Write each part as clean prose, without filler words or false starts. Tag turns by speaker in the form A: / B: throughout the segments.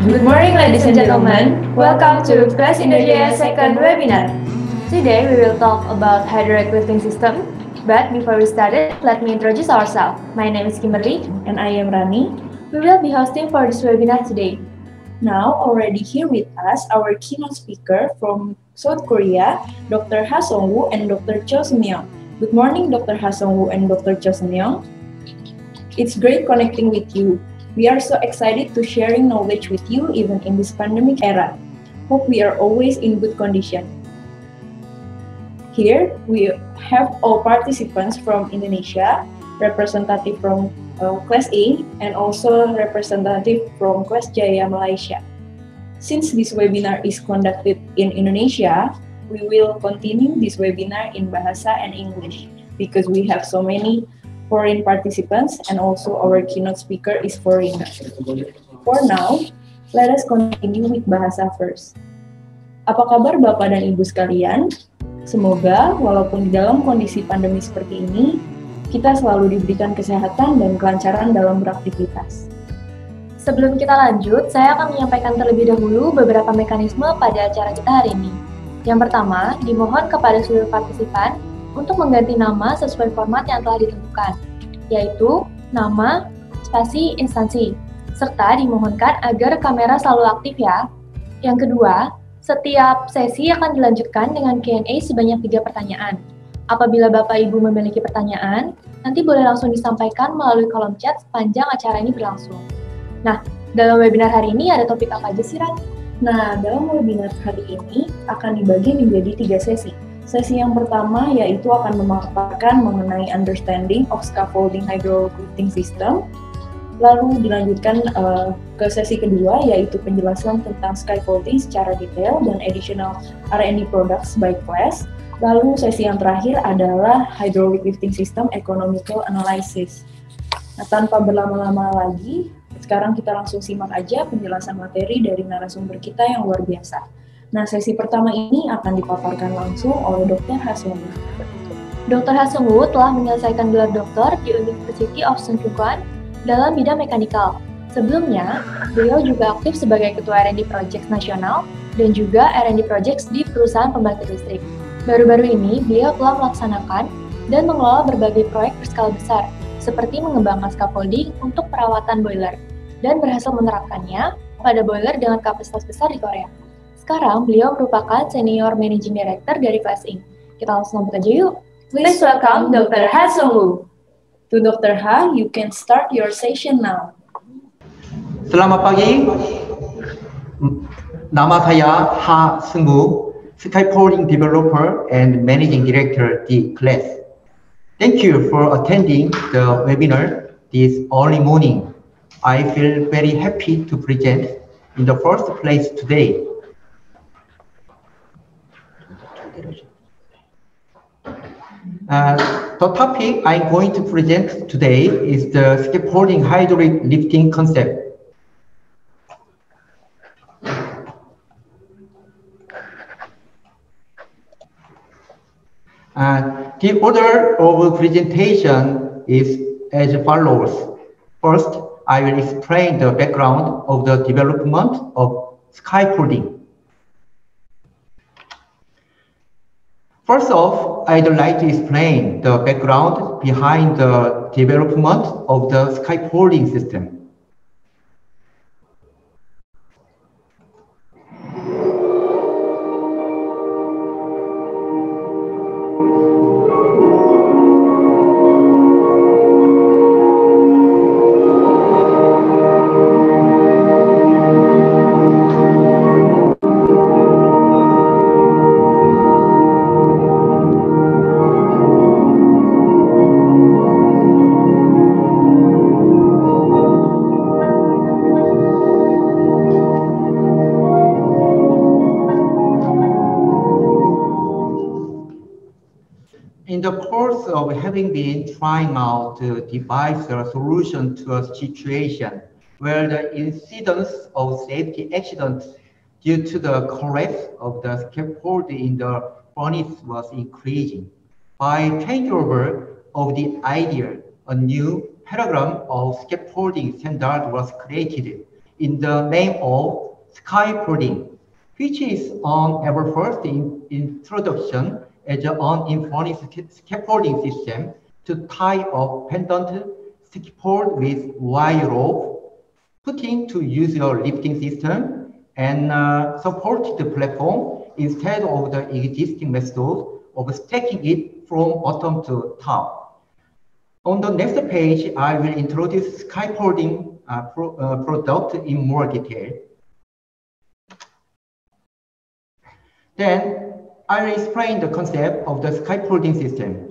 A: Good morning, ladies and gentlemen. Welcome to Class Indonesia second webinar. Today we will talk about hydraulic lifting system. But before we start it, let me introduce ourselves. My name is Kimberly,
B: and I am Rani.
A: We will be hosting for this webinar today.
B: Now, already here with us, our keynote speaker from South Korea, Dr. Ha Sung-woo and Dr. Cho Seung-young. Good morning, Dr. Ha Sung-woo and Dr. Cho Seung-young. It's great connecting with you. We are so excited to sharing knowledge with you even in this pandemic era. Hope we are always in good condition. Here, we have all participants from Indonesia, representative from Class A, and also representative from Class Jaya Malaysia. Since this webinar is conducted in Indonesia, we will continue this webinar in Bahasa and English because we have so many foreign participants and also our keynote speaker is foreigner. For now, let us continue with Bahasa first. Apa kabar Bapak dan Ibu sekalian? Semoga walaupun di dalam kondisi pandemi seperti ini, kita selalu diberikan kesehatan dan kelancaran dalam beraktivitas.
A: Sebelum kita lanjut, saya akan menyampaikan terlebih dahulu beberapa mekanisme pada acara kita hari ini. Yang pertama, dimohon kepada seluruh partisipan untuk mengganti nama sesuai format yang telah ditentukan, yaitu nama, spasi, instansi, serta dimohonkan agar kamera selalu aktif ya. Yang kedua, setiap sesi akan dilanjutkan dengan Q&A sebanyak 3 pertanyaan. Apabila Bapak Ibu memiliki pertanyaan, nanti boleh langsung disampaikan melalui kolom chat sepanjang acara ini berlangsung. Nah, dalam webinar hari ini ada topik apa aja sih, Ran?
B: Nah, dalam webinar hari ini akan dibagi menjadi 3 sesi. Sesi yang pertama yaitu akan memaparkan mengenai understanding of scaffolding hydraulic lifting system. Lalu dilanjutkan ke sesi kedua yaitu penjelasan tentang scaffolding secara detail dan additional R&D products by class. Lalu sesi yang terakhir adalah hydraulic lifting system economical analysis. Nah, tanpa berlama-lama lagi, sekarang kita langsung simak aja penjelasan materi dari narasumber kita yang luar biasa. Nah, sesi pertama ini akan dipaparkan langsung oleh Dr. Ha Sung-woo.
A: Dr. Ha Sung-woo telah menyelesaikan gelar doktor di University of Sungkyunkwan dalam bidang mekanikal. Sebelumnya, beliau juga aktif sebagai Ketua R&D Projects Nasional dan juga R&D Projects di perusahaan pembangkit listrik. Baru-baru ini, beliau telah melaksanakan dan mengelola berbagai proyek berskala besar, seperti mengembangkan scaffolding untuk perawatan boiler, dan berhasil menerapkannya pada boiler dengan kapasitas besar di Korea. Sekarang, beliau merupakan Senior Managing Director dari Class Inc. Kita langsung sambut aja yuk.
B: Please welcome Dr. Ha Sung-woo. To Dr. Ha, you can start your session now.
C: Selamat pagi. Nama saya Ha Sung-woo, Scaffolding Developer and Managing Director di Class. Thank you for attending the webinar this early morning. I feel very happy to present in the first place today. The topic I'm going to present today is the scaffolding hydraulic lifting concept. The order of presentation is as follows. First, I will explain the background of the development of scaffolding. First off, I'd like to explain the background behind the development of the scaffolding system. In the course of having been trying out to devise a solution to a situation where the incidence of safety accidents due to the collapse of the scaffold in the furnace was increasing, by changeover of the idea, a new paradigm of scaffolding standard was created in the name of scaffolding, which is on our first introduction as an uninformed scaffolding system to tie up pendant scaffold with wire rope, putting to use your lifting system and support the platform instead of the existing method of stacking it from bottom to top. On the next page, I will introduce scaffolding product in more detail. Then I will explain the concept of the scaffolding system.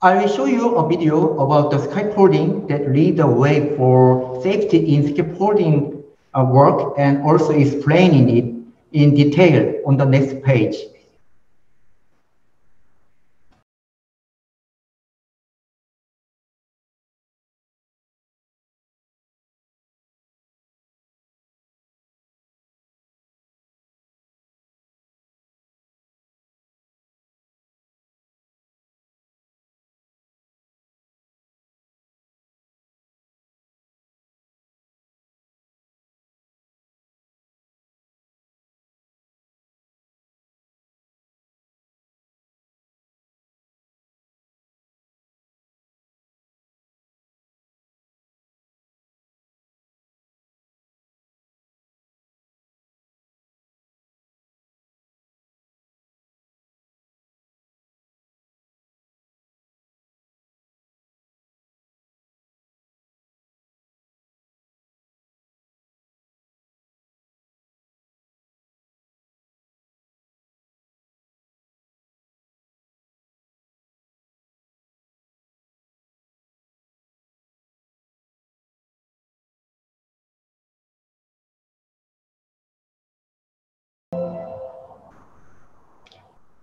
C: I will show you a video about the scaffolding that lead the way for safety in scaffolding work and also explaining it in detail on the next page.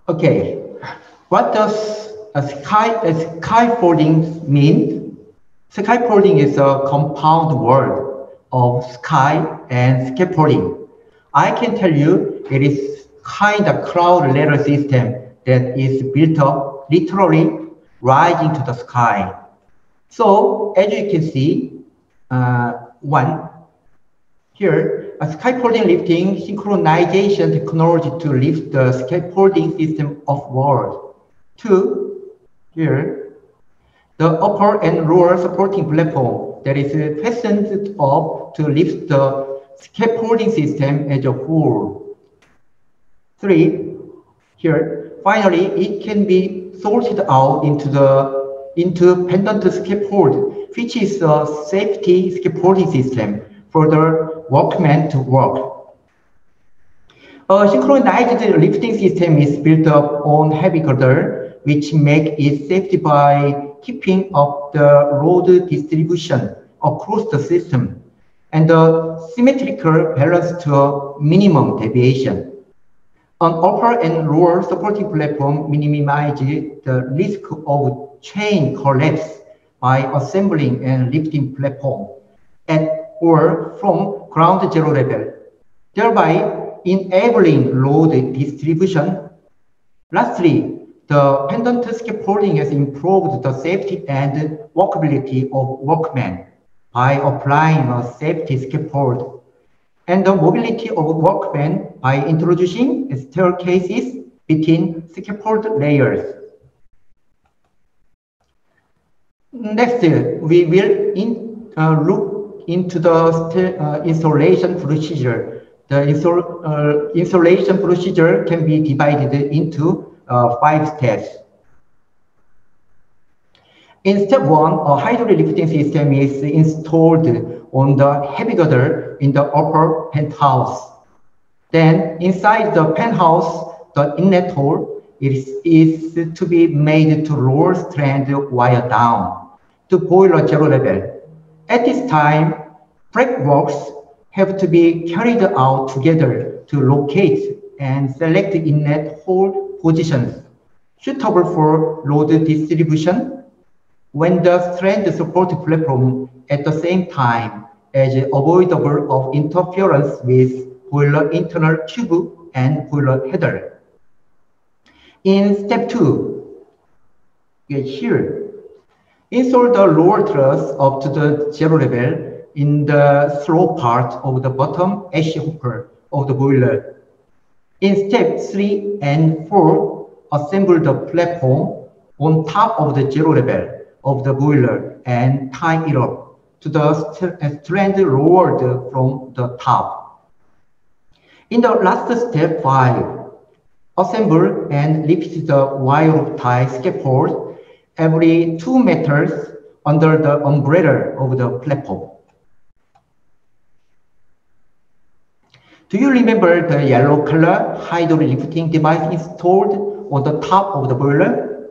C: Okay, what does scaffolding mean? Scaffolding is a compound word of sky and scaffolding. I can tell you it is kind of cloud ladder system that is built up literally rising to the sky. So as you can see, one, here, a scaffolding lifting synchronization technology to lift the scaffolding system upward. Two, here, the upper and lower supporting platform that is fastened up to lift the scaffolding system as a whole. Three, here, finally, it can be sorted out into pendant scaffold, which is a safety scaffolding system for the workman to work. A synchronized lifting system is built up on heavy girder, which make it safe by keeping up the load distribution across the system and the symmetrical balance to a minimum deviation. An upper and lower supporting platform minimizes the risk of chain collapse by assembling and lifting platform at or from ground zero level, thereby enabling load distribution. Lastly, the pendant scaffolding has improved the safety and workability of workmen by applying a safety scaffold and the mobility of workmen by introducing staircases between scaffold layers. Next, we will look into the installation procedure. The installation procedure can be divided into 5 steps. In step 1, a hydraulic lifting system is installed on the heavy girder in the upper penthouse. Then inside the penthouse, the inlet hole is to be made to lower strand wire down to boiler zero level. At this time, breakworks have to be carried out together to locate and select inlet hole positions suitable for load distribution when the strand support platform at the same time as avoidable of interference with boiler internal tube and boiler header. In step 2, here, install the lower truss up to the zero level in the slow part of the bottom ash hopper of the boiler. In step 3 and 4, assemble the platform on top of the zero level of the boiler and tie it up to the strand lowered from the top. In the last step 5, assemble and lift the wire tie scaffold every 2 meters under the umbrella of the platform. Do you remember the yellow color hydraulic lifting device installed on the top of the boiler?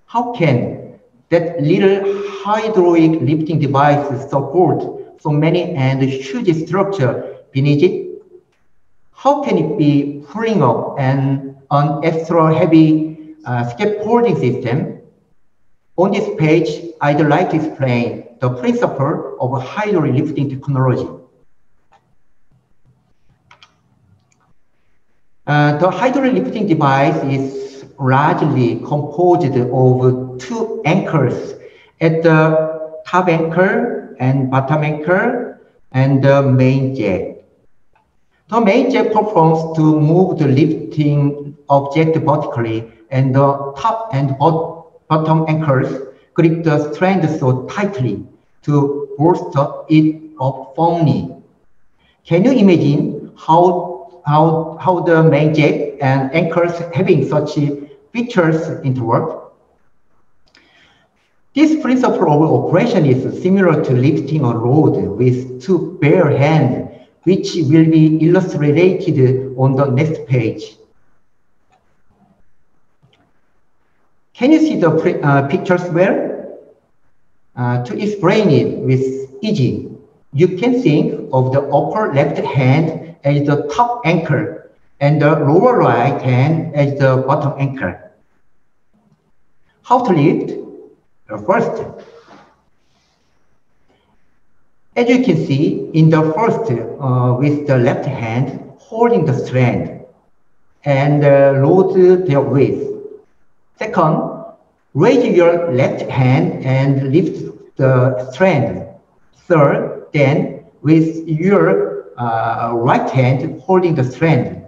C: How can that little hydraulic lifting device support so many and huge structure beneath it? How can it be pulling up an extra heavy scaffolding system? On this page, I'd like to explain the principle of hydraulic lifting technology. The hydraulic lifting device is largely composed of 2 anchors at the top anchor and bottom anchor and the main jack. The main jack performs to move the lifting object vertically, and the top and bottom anchors grip the strand so tightly to bolster it up firmly. Can you imagine how the main jack and anchors having such features interwork? This principle of operation is similar to lifting a load with 2 bare hands, which will be illustrated on the next page. Can you see the pictures well? To explain it with easy, you can think of the upper left hand as the top anchor and the lower right hand as the bottom anchor. How to lift? First, as you can see in the first, with the left hand holding the strand and load their weight. Second, raise your left hand and lift the strand. Third, then with your right hand holding the strand,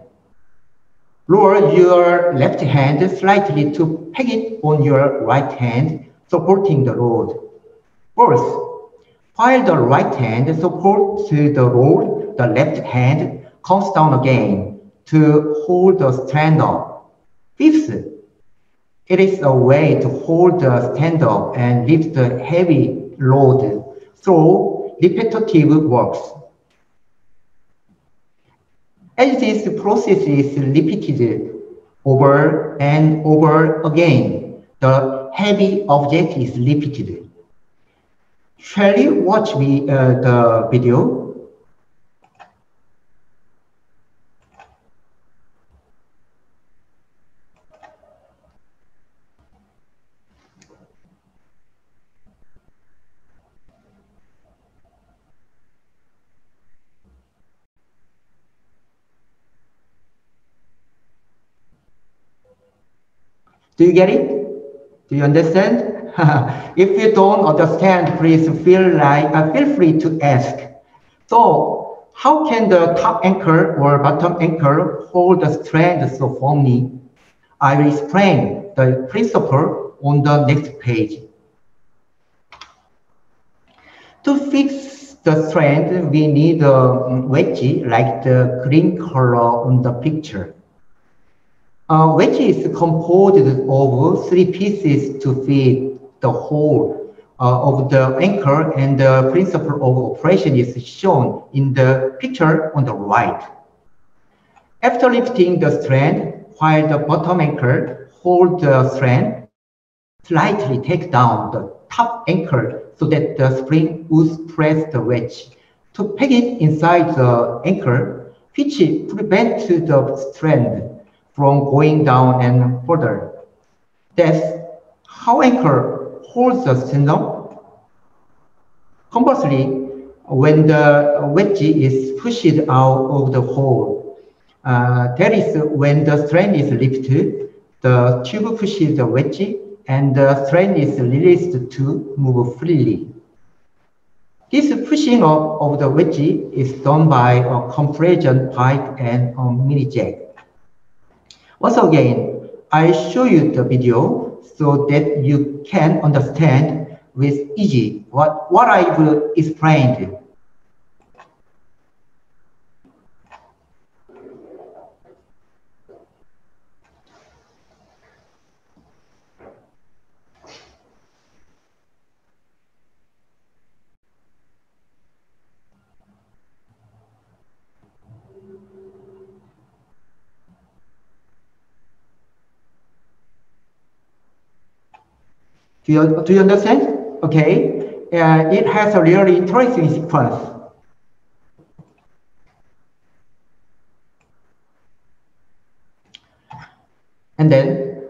C: lower your left hand slightly to peg it on your right hand, supporting the load. Fourth, while the right hand supports the load, the left hand comes down again to hold the strand up. Fifth, it is a way to hold the stand up and lift the heavy load through repetitive works. As this process is repeated over and over again, the heavy object is repeated. Shall we watch the video? Do you get it? Do you understand? If you don't understand, please feel free to ask. So, how can the top anchor or bottom anchor hold the strand so firmly? I will explain the principle on the next page. To fix the strand, we need a wedge like the green color on the picture. Wedge is composed of 3 pieces to fit the hole of the anchor, and the principle of operation is shown in the picture on the right. After lifting the strand, while the bottom anchor holds the strand, slightly take down the top anchor so that the spring would press the wedge to peg it inside the anchor, which prevents the strand from going down and further. That's how anchor holds the stand up. Conversely, when the wedge is pushed out of the hole, that is when the strand is lifted, the tube pushes the wedge and the strand is released to move freely. This pushing up of the wedge is done by a compression pipe and a mini jack. Once again, I show you the video so that you can understand with easy what I've explained. Do you understand? Okay. It has a really interesting sequence. And then,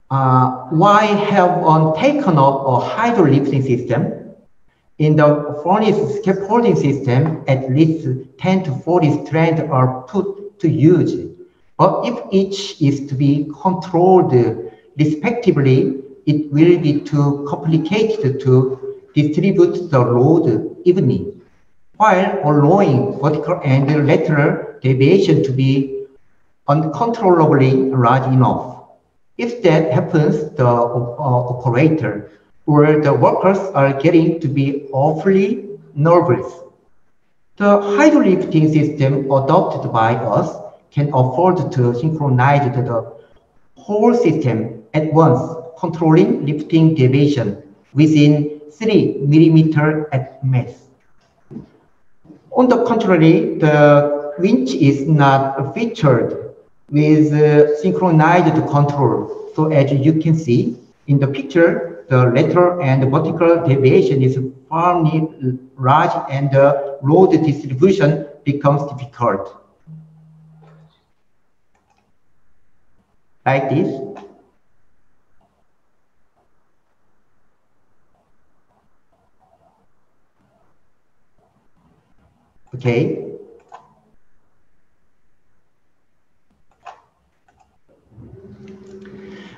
C: why have taken up a hydrolifting system? In the furnace scaffolding system, at least 10 to 40 strands are put to use. But if each is to be controlled respectively, it will be too complicated to distribute the load evenly, while allowing vertical and lateral deviation to be uncontrollably large enough. If that happens, the operator or the workers are getting to be awfully nervous. The hydrolifting system adopted by us can afford to synchronize the whole system at once, controlling lifting deviation within 3 millimeters at max. On the contrary, the winch is not featured with synchronized control. So as you can see in the picture, the lateral and vertical deviation is far large and the load distribution becomes difficult. Like this. Okay.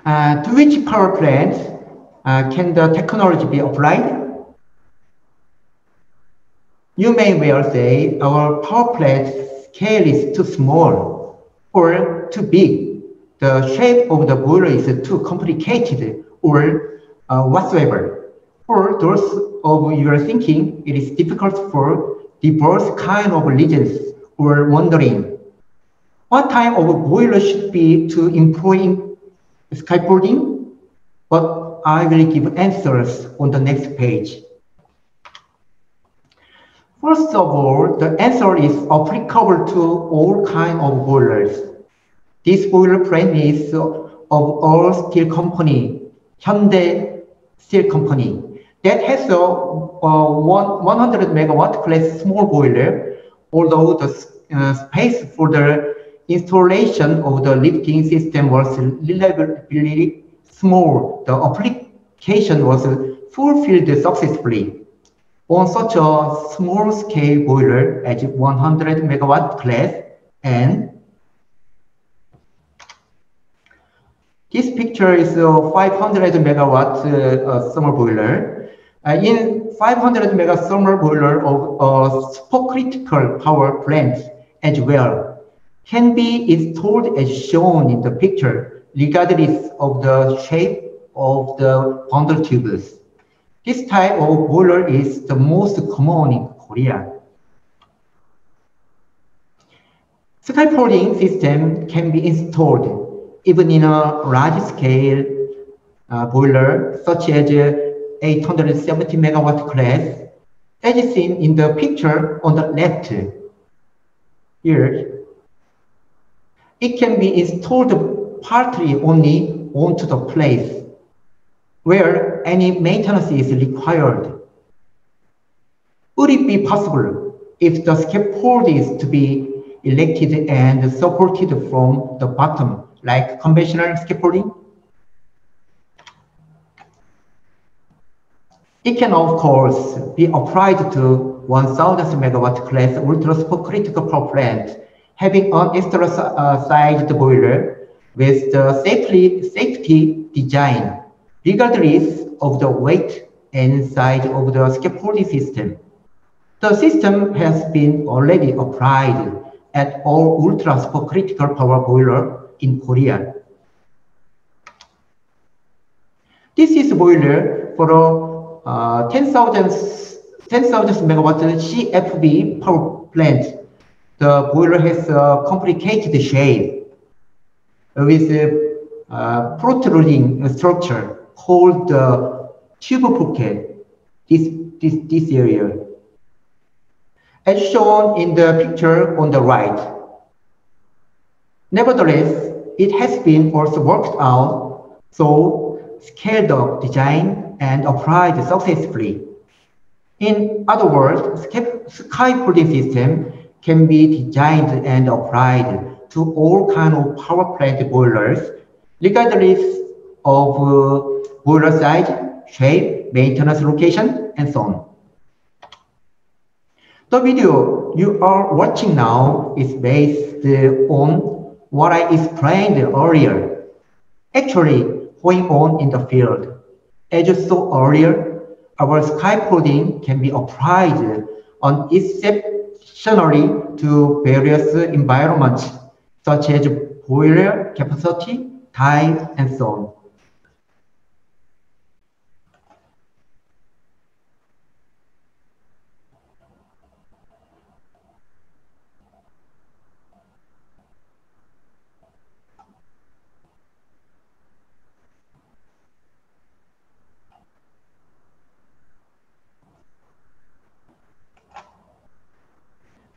C: To which power plant can the technology be applied? You may well say our power plant scale is too small or too big. The shape of the boiler is too complicated or whatsoever. For those of your thinking, it is difficult for diverse kind of reasons or wondering what type of boiler should be to employ scaffolding, but I will give answers on the next page. First of all, the answer is applicable to all kinds of boilers. This boiler plant is of our steel company, Hyundai Steel Company, that has a 100 megawatt class small boiler, although the space for the installation of the lifting system was relatively small. The application was fulfilled successfully. On such a small scale boiler as 100 megawatt class, and this picture is a 500 megawatt summer boiler. In 500 mega summer boiler of a supercritical power plant as well can be installed as shown in the picture, regardless of the shape of the bundle tubes. This type of boiler is the most common in Korea. Scaffolding system can be installed even in a large-scale boiler, such as 870 megawatt class, as seen in the picture on the left here. It can be installed partly only onto the place where any maintenance is required. Would it be possible if the scaffold is to be erected and supported from the bottom, like conventional scaffolding? It can, of course, be applied to 1000 megawatt class ultra supercritical power plant, having an extra sized boiler with the safety design, regardless of the weight and size of the scaffolding system. The system has been already applied at all ultra supercritical power boiler in Korea. This is a boiler for a 10,000 megawatt CFB power plant. The boiler has a complicated shape with a protruding structure called the tube pocket, this area. As shown in the picture on the right. Nevertheless, it has been also worked out, so scaled up design and applied successfully. In other words, scaffolding system can be designed and applied to all kinds of power plant boilers, regardless of boiler size, shape, maintenance location, and so on. The video you are watching now is based on what I explained earlier, actually going on in the field. As you saw earlier, our scaffolding can be applied exceptionally to various environments, such as boiler capacity, type, and so on.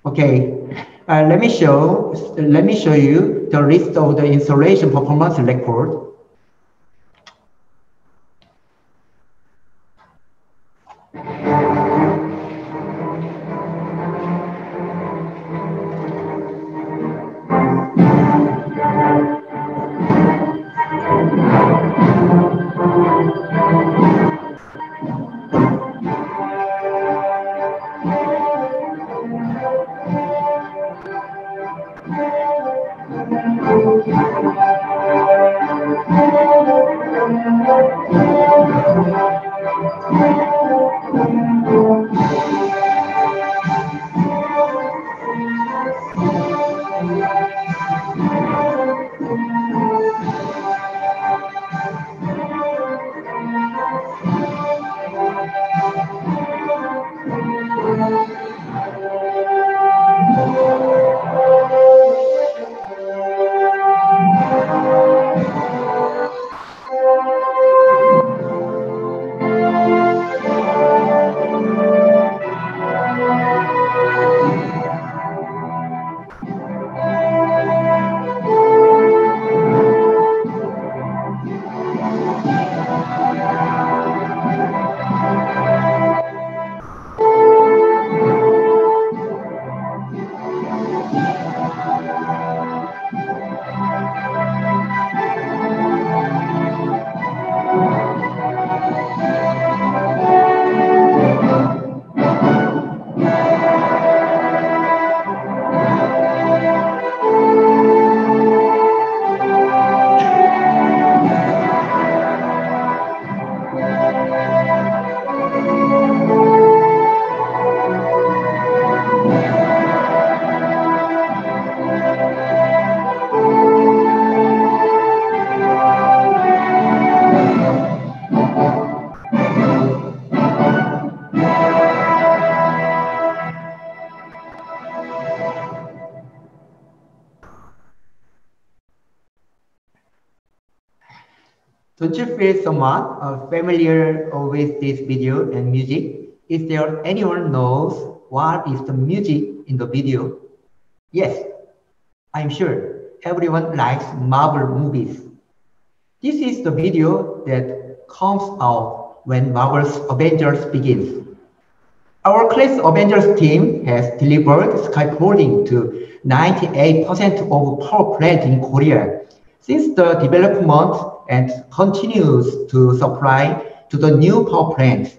C: Okay, let me show you the list of the installation performance record. Don't you feel somewhat familiar with this video and music? Is there anyone knows what is the music in the video? Yes, I'm sure everyone likes Marvel movies. This is the video that comes out when Marvel's Avengers begins. Our class Avengers team has delivered scaffolding to 98% of power plant in Korea since the development and continues to supply to the new power plant.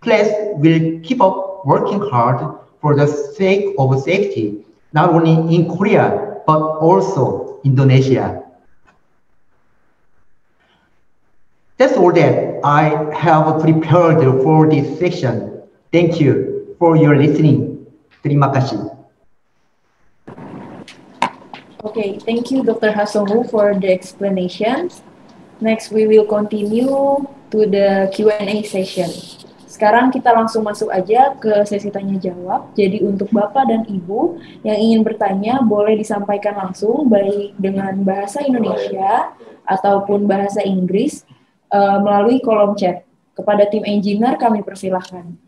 C: Class will keep up working hard for the sake of safety, not only in Korea, but also Indonesia. That's all that I have prepared for this section. Thank you for your listening. Terima kasih.
B: Okay, thank you Dr. Hasongu for the explanations. Next, we will continue to the Q&A session. Sekarang kita langsung masuk aja ke sesi tanya jawab. Jadi untuk Bapak dan Ibu yang ingin bertanya boleh disampaikan langsung baik dengan bahasa Indonesia ataupun bahasa Inggris melalui kolom chat. Kepada tim engineer kami persilahkan.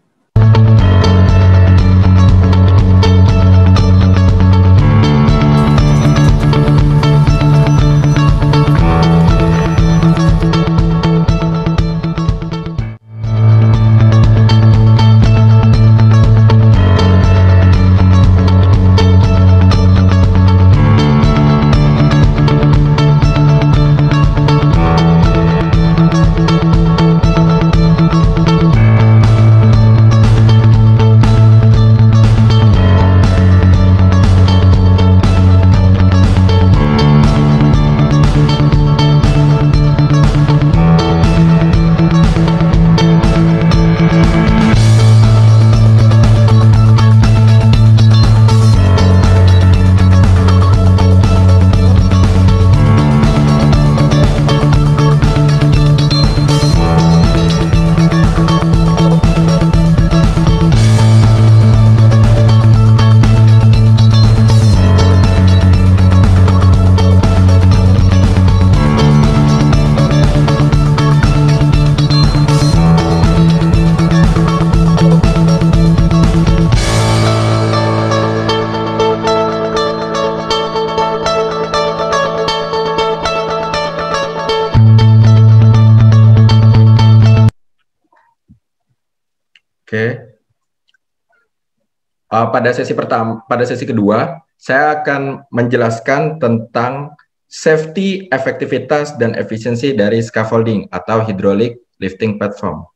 D: Pada sesi kedua, saya akan menjelaskan tentang safety, efektivitas, dan efisiensi dari scaffolding atau hydraulic lifting platform.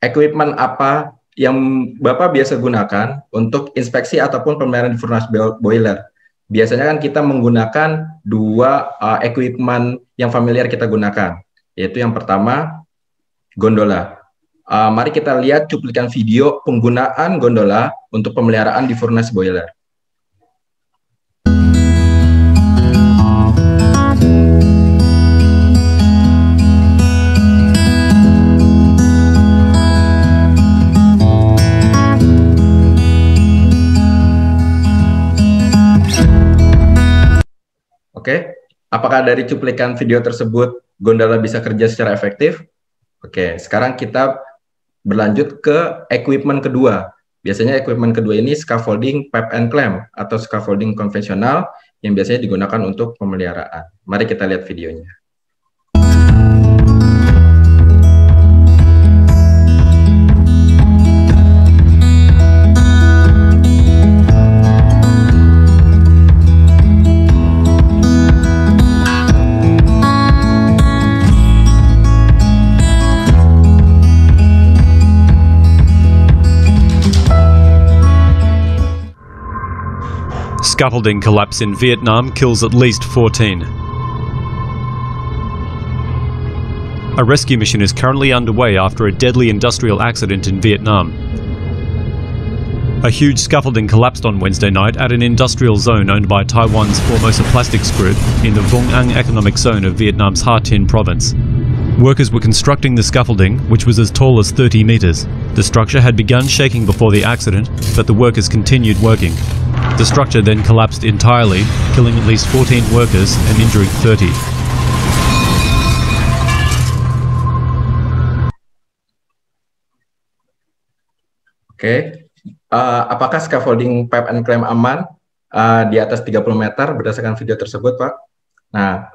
D: Equipment apa yang Bapak biasa gunakan untuk inspeksi ataupun pemeliharaan di furnace boiler? Biasanya kan kita menggunakan dua equipment yang familiar kita gunakan, yaitu yang pertama, gondola. Mari kita lihat cuplikan video penggunaan gondola untuk pemeliharaan di furnace boiler. Oke, apakah dari cuplikan video tersebut gondola bisa kerja secara efektif? Oke, sekarang kita berlanjut ke equipment kedua. Biasanya equipment kedua ini scaffolding pipe and clamp atau scaffolding konvensional yang biasanya digunakan untuk pemeliharaan. Mari kita lihat videonya.
E: Scaffolding collapse in Vietnam kills at least 14. A rescue mission is currently underway after a deadly industrial accident in Vietnam. A huge scaffolding collapsed on Wednesday night at an industrial zone owned by Taiwan's Formosa Plastics Group in the Vung Ang Economic Zone of Vietnam's Ha Tinh province. Workers were constructing the scaffolding, which was as tall as 30 meters. The structure had begun shaking before the accident, but the workers continued working. The structure then collapsed entirely, killing at least 14 workers and injuring 30.
D: Oke, apakah scaffolding pipe and clamp aman di atas 30 meter berdasarkan video tersebut, Pak? Nah,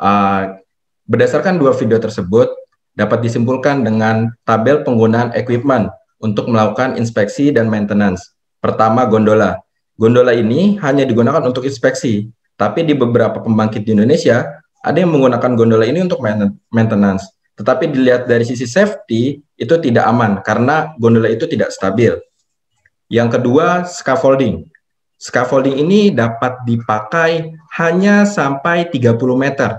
D: berdasarkan dua video tersebut, dapat disimpulkan dengan tabel penggunaan equipment untuk melakukan inspeksi dan maintenance. Pertama, gondola. Gondola ini hanya digunakan untuk inspeksi, tapi di beberapa pembangkit di Indonesia, ada yang menggunakan gondola ini untuk maintenance. Tetapi dilihat dari sisi safety, itu tidak aman, karena gondola itu tidak stabil. Yang kedua, scaffolding. Scaffolding ini dapat dipakai hanya sampai 30 meter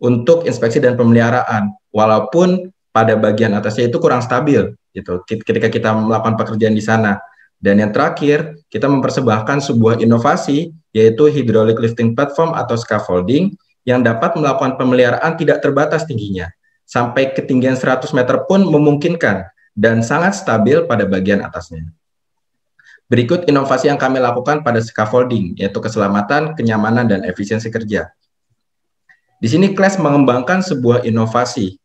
D: untuk inspeksi dan pemeliharaan, walaupun pada bagian atasnya itu kurang stabil gitu ketika kita melakukan pekerjaan di sana. Dan yang terakhir, kita mempersembahkan sebuah inovasi yaitu hydraulic lifting platform atau scaffolding yang dapat melakukan pemeliharaan tidak terbatas tingginya. Sampai ketinggian 100 meter pun memungkinkan dan sangat stabil pada bagian atasnya. Berikut inovasi yang kami lakukan pada scaffolding, yaitu keselamatan, kenyamanan, dan efisiensi kerja. Di sini Class mengembangkan sebuah inovasi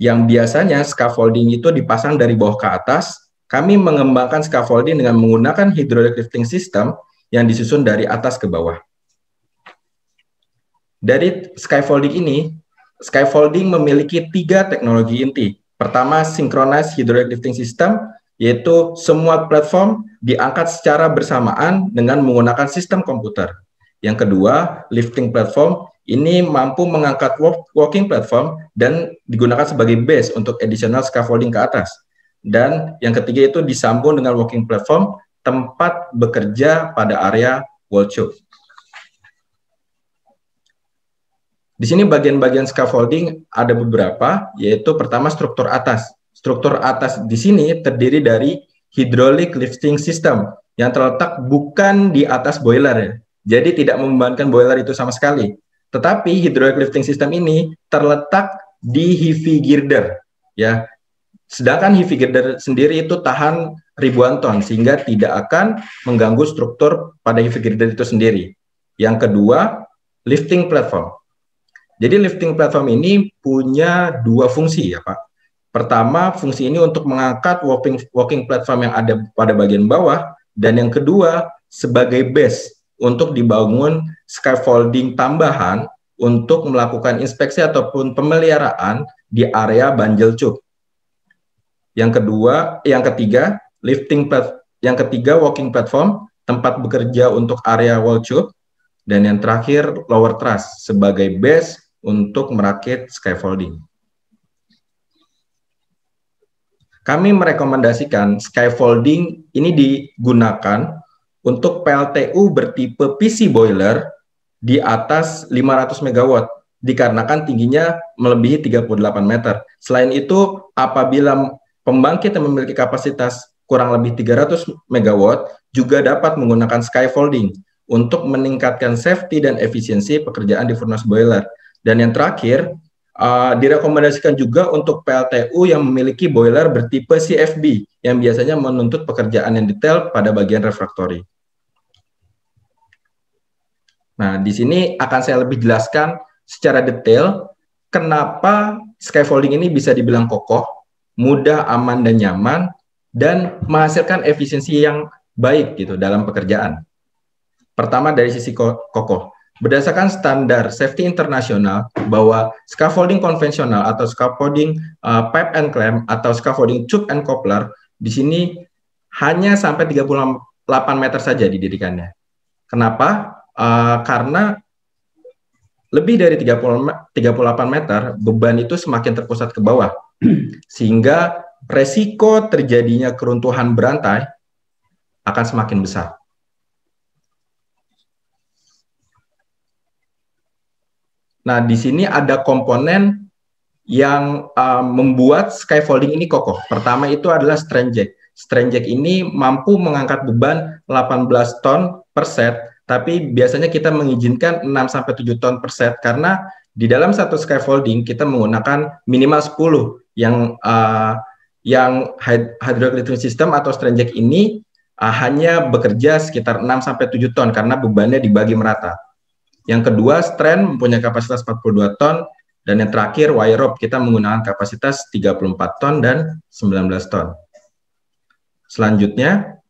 D: yang biasanya scaffolding itu dipasang dari bawah ke atas. Kami mengembangkan scaffolding dengan menggunakan hydraulic lifting system yang disusun dari atas ke bawah. Dari scaffolding ini, scaffolding memiliki 3 teknologi inti. Pertama, synchronized hydraulic lifting system, yaitu semua platform diangkat secara bersamaan dengan menggunakan sistem komputer. Yang kedua, lifting platform ini mampu mengangkat walking platform dan digunakan sebagai base untuk additional scaffolding ke atas. Dan yang ketiga itu disambung dengan walking platform tempat bekerja pada area wall tube. Di sini bagian-bagian scaffolding ada beberapa, yaitu pertama struktur atas. Struktur atas di sini terdiri dari hydraulic lifting system yang terletak bukan di atas boiler ya. Jadi tidak membebankan boiler itu sama sekali. Tetapi hydraulic lifting system ini terletak di heavy girder ya. Sedangkan heavy girder sendiri itu tahan ribuan ton sehingga tidak akan mengganggu struktur pada heavy girder itu sendiri. Yang kedua, lifting platform. Jadi lifting platform ini punya 2 fungsi ya Pak. Pertama, fungsi ini untuk mengangkat walking platform yang ada pada bagian bawah, dan yang kedua sebagai base untuk dibangun scaffolding tambahan untuk melakukan inspeksi ataupun pemeliharaan di area banjel tube. Yang ketiga, walking platform, tempat bekerja untuk area wall tube, dan yang terakhir lower truss sebagai base untuk merakit scaffolding. Kami merekomendasikan scaffolding ini digunakan untuk PLTU bertipe PC boiler di atas 500 MW dikarenakan tingginya melebihi 38 meter. Selain itu, apabila pembangkit yang memiliki kapasitas kurang lebih 300 MW juga dapat menggunakan scaffolding untuk meningkatkan safety dan efisiensi pekerjaan di furnace boiler. Dan yang terakhir, direkomendasikan juga untuk PLTU yang memiliki boiler bertipe CFB yang biasanya menuntut pekerjaan yang detail pada bagian refraktori. Nah, di sini akan saya lebih jelaskan secara detail kenapa scaffolding ini bisa dibilang kokoh, mudah, aman, dan nyaman, dan menghasilkan efisiensi yang baik gitu dalam pekerjaan. Pertama dari sisi kokoh. Berdasarkan standar safety internasional bahwa scaffolding konvensional atau scaffolding pipe and clamp atau scaffolding tube and coupler di sini hanya sampai 38 meter saja didirikannya. Kenapa? Karena lebih dari 38 meter beban itu semakin terpusat ke bawah sehingga resiko terjadinya keruntuhan berantai akan semakin besar. Nah, di sini ada komponen yang membuat scaffolding ini kokoh. Pertama itu adalah strain jack. Strain jack ini mampu mengangkat beban 18 ton per set, tapi biasanya kita mengizinkan 6-7 ton per set karena di dalam satu scaffolding kita menggunakan minimal 10 yang hydraulic lifting system atau strain jack ini hanya bekerja sekitar 6-7 ton karena bebannya dibagi merata. Yang kedua, strain mempunyai kapasitas 42 ton, dan yang terakhir wire rope kita menggunakan kapasitas 34 ton dan 19 ton. Selanjutnya,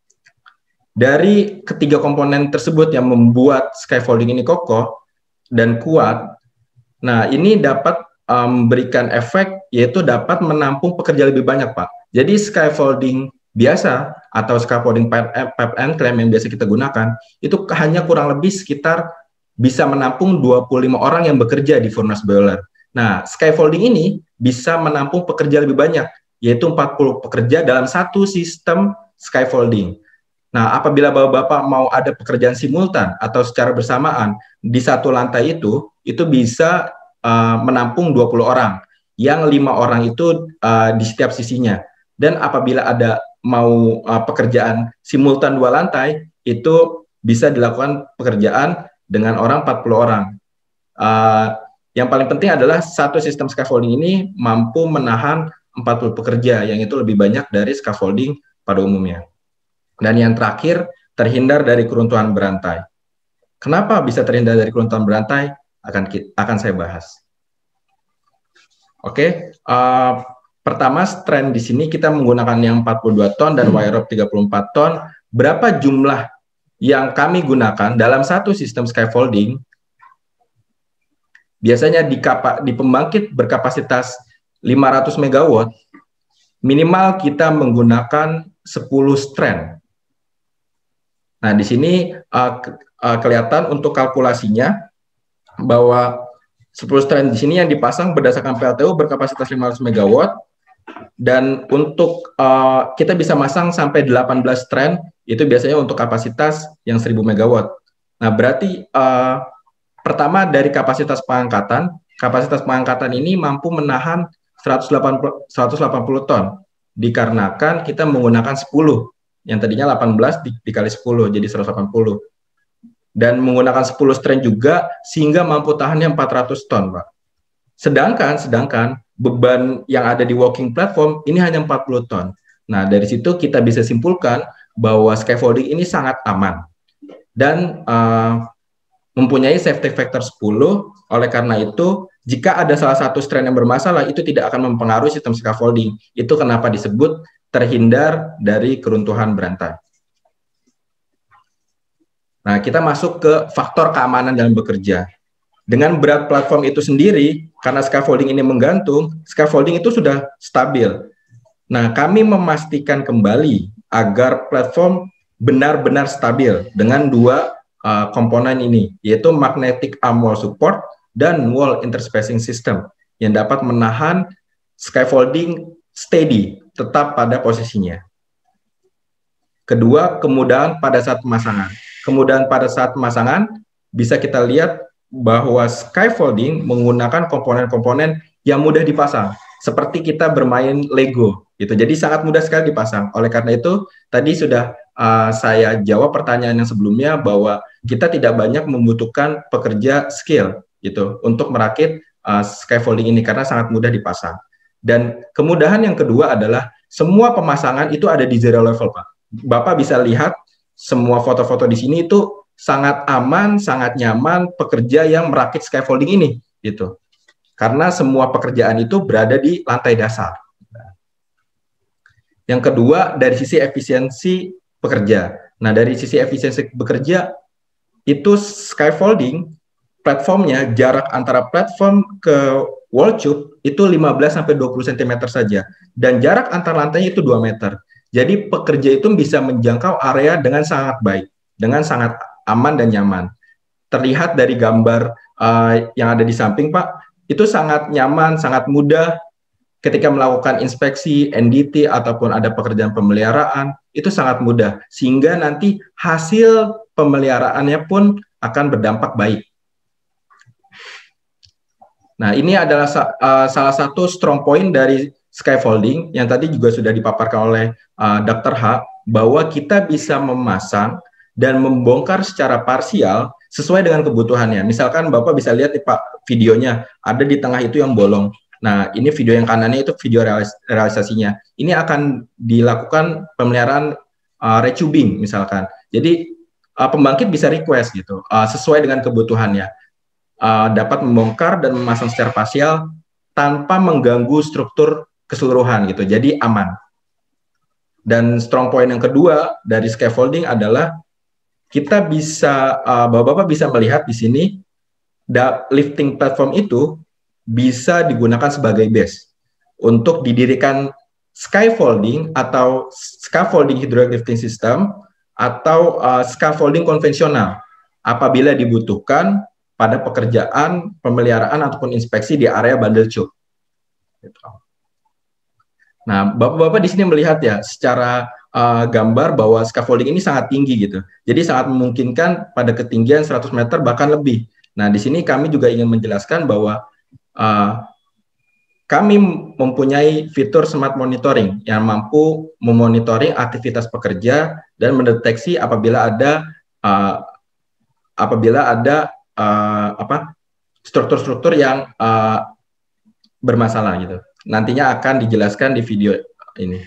D: dari ketiga komponen tersebut yang membuat scaffolding ini kokoh dan kuat, nah ini dapat memberikan efek yaitu dapat menampung pekerja lebih banyak, Pak. Jadi scaffolding biasa atau scaffolding pipe and clamp yang biasa kita gunakan itu hanya kurang lebih sekitar bisa menampung 25 orang yang bekerja di furnace boiler. Nah, scaffolding ini bisa menampung pekerja lebih banyak, yaitu 40 pekerja dalam satu sistem scaffolding. Nah, apabila Bapak-Bapak mau ada pekerjaan simultan atau secara bersamaan di satu lantai itu bisa menampung 20 orang, yang 5 orang itu di setiap sisinya. Dan apabila ada mau pekerjaan simultan 2 lantai, itu bisa dilakukan pekerjaan dengan orang 40 orang. Yang paling penting adalah satu sistem scaffolding ini mampu menahan 40 pekerja, yang itu lebih banyak dari scaffolding pada umumnya. Dan yang terakhir, terhindar dari keruntuhan berantai. Kenapa bisa terhindar dari keruntuhan berantai? Akan saya bahas. Oke, pertama strand di sini kita menggunakan yang 42 ton dan wire rope 34 ton. Berapa jumlah yang kami gunakan dalam satu sistem scaffolding? Biasanya di pembangkit berkapasitas 500 MW, minimal kita menggunakan 10 strand. Nah, di sini kelihatan untuk kalkulasinya bahwa 10 strand di sini yang dipasang berdasarkan PLTU berkapasitas 500 MW, dan untuk kita bisa masang sampai 18 strand, itu biasanya untuk kapasitas yang 1000 MW. Nah, berarti pertama dari kapasitas pengangkatan ini mampu menahan 180 ton, dikarenakan kita menggunakan 10, yang tadinya 18 dikali 10, jadi 180. Dan menggunakan 10 strand juga, sehingga mampu tahannya 400 ton, Pak. Sedangkan beban yang ada di walking platform ini hanya 40 ton. Nah, dari situ kita bisa simpulkan bahwa scaffolding ini sangat aman. Dan mempunyai safety factor 10, oleh karena itu, jika ada salah satu strand yang bermasalah, itu tidak akan mempengaruhi sistem scaffolding. Itu kenapa disebut terhindar dari keruntuhan berantai. Nah, kita masuk ke faktor keamanan dalam bekerja. Dengan berat platform itu sendiri, karena scaffolding ini menggantung, scaffolding itu sudah stabil. Nah, kami memastikan kembali agar platform benar-benar stabil dengan 2 komponen ini, yaitu magnetic arm wall support dan wall interspacing system, yang dapat menahan scaffolding steady, tetap pada posisinya. Kedua, kemudahan pada saat pemasangan. Kemudahan pada saat pemasangan bisa kita lihat bahwa scaffolding menggunakan komponen-komponen yang mudah dipasang, seperti kita bermain Lego gitu. Jadi sangat mudah sekali dipasang. Oleh karena itu, tadi sudah saya jawab pertanyaan yang sebelumnya bahwa kita tidak banyak membutuhkan pekerja skill gitu untuk merakit scaffolding ini karena sangat mudah dipasang. Dan kemudahan yang kedua adalah semua pemasangan itu ada di zero level, Pak. Bapak bisa lihat semua foto-foto di sini itu sangat aman, sangat nyaman pekerja yang merakit scaffolding ini gitu. Karena semua pekerjaan itu berada di lantai dasar. Yang kedua, dari sisi efisiensi pekerja. Nah, dari sisi efisiensi bekerja, itu scaffolding, platformnya, jarak antara platform ke wall tube itu 15-20 cm saja. Dan jarak antar lantainya itu 2 meter. Jadi pekerja itu bisa menjangkau area dengan sangat baik, dengan sangat aman dan nyaman. Terlihat dari gambar yang ada di samping, Pak, itu sangat nyaman, sangat mudah. Ketika melakukan inspeksi, NDT, ataupun ada pekerjaan pemeliharaan, itu sangat mudah. Sehingga nanti hasil pemeliharaannya pun akan berdampak baik. Nah, ini adalah salah satu strong point dari scaffolding, yang tadi juga sudah dipaparkan oleh Dr. H, bahwa kita bisa memasang dan membongkar secara parsial sesuai dengan kebutuhannya. Misalkan Bapak bisa lihat nih, Pak, videonya, ada di tengah itu yang bolong. Nah, ini video yang kanannya itu video realisasinya. Ini akan dilakukan pemeliharaan retubing misalkan. Jadi pembangkit bisa request gitu, sesuai dengan kebutuhannya. Dapat membongkar dan memasang secara parsial tanpa mengganggu struktur keseluruhan gitu. Jadi aman. Dan strong point yang kedua dari scaffolding adalah kita bisa, Bapak bisa melihat di sini lifting platform itu bisa digunakan sebagai base untuk didirikan scaffolding atau scaffolding hydraulic lifting system atau scaffolding konvensional apabila dibutuhkan pada pekerjaan pemeliharaan ataupun inspeksi di area bundle tube. Nah, Bapak-bapak di sini melihat ya secara gambar bahwa scaffolding ini sangat tinggi gitu. Jadi sangat memungkinkan pada ketinggian 100 meter bahkan lebih. Nah, di sini kami juga ingin menjelaskan bahwa kami mempunyai fitur smart monitoring yang mampu memonitoring aktivitas pekerja dan mendeteksi apabila ada struktur-struktur yang bermasalah gitu. Nantinya akan dijelaskan di video ini.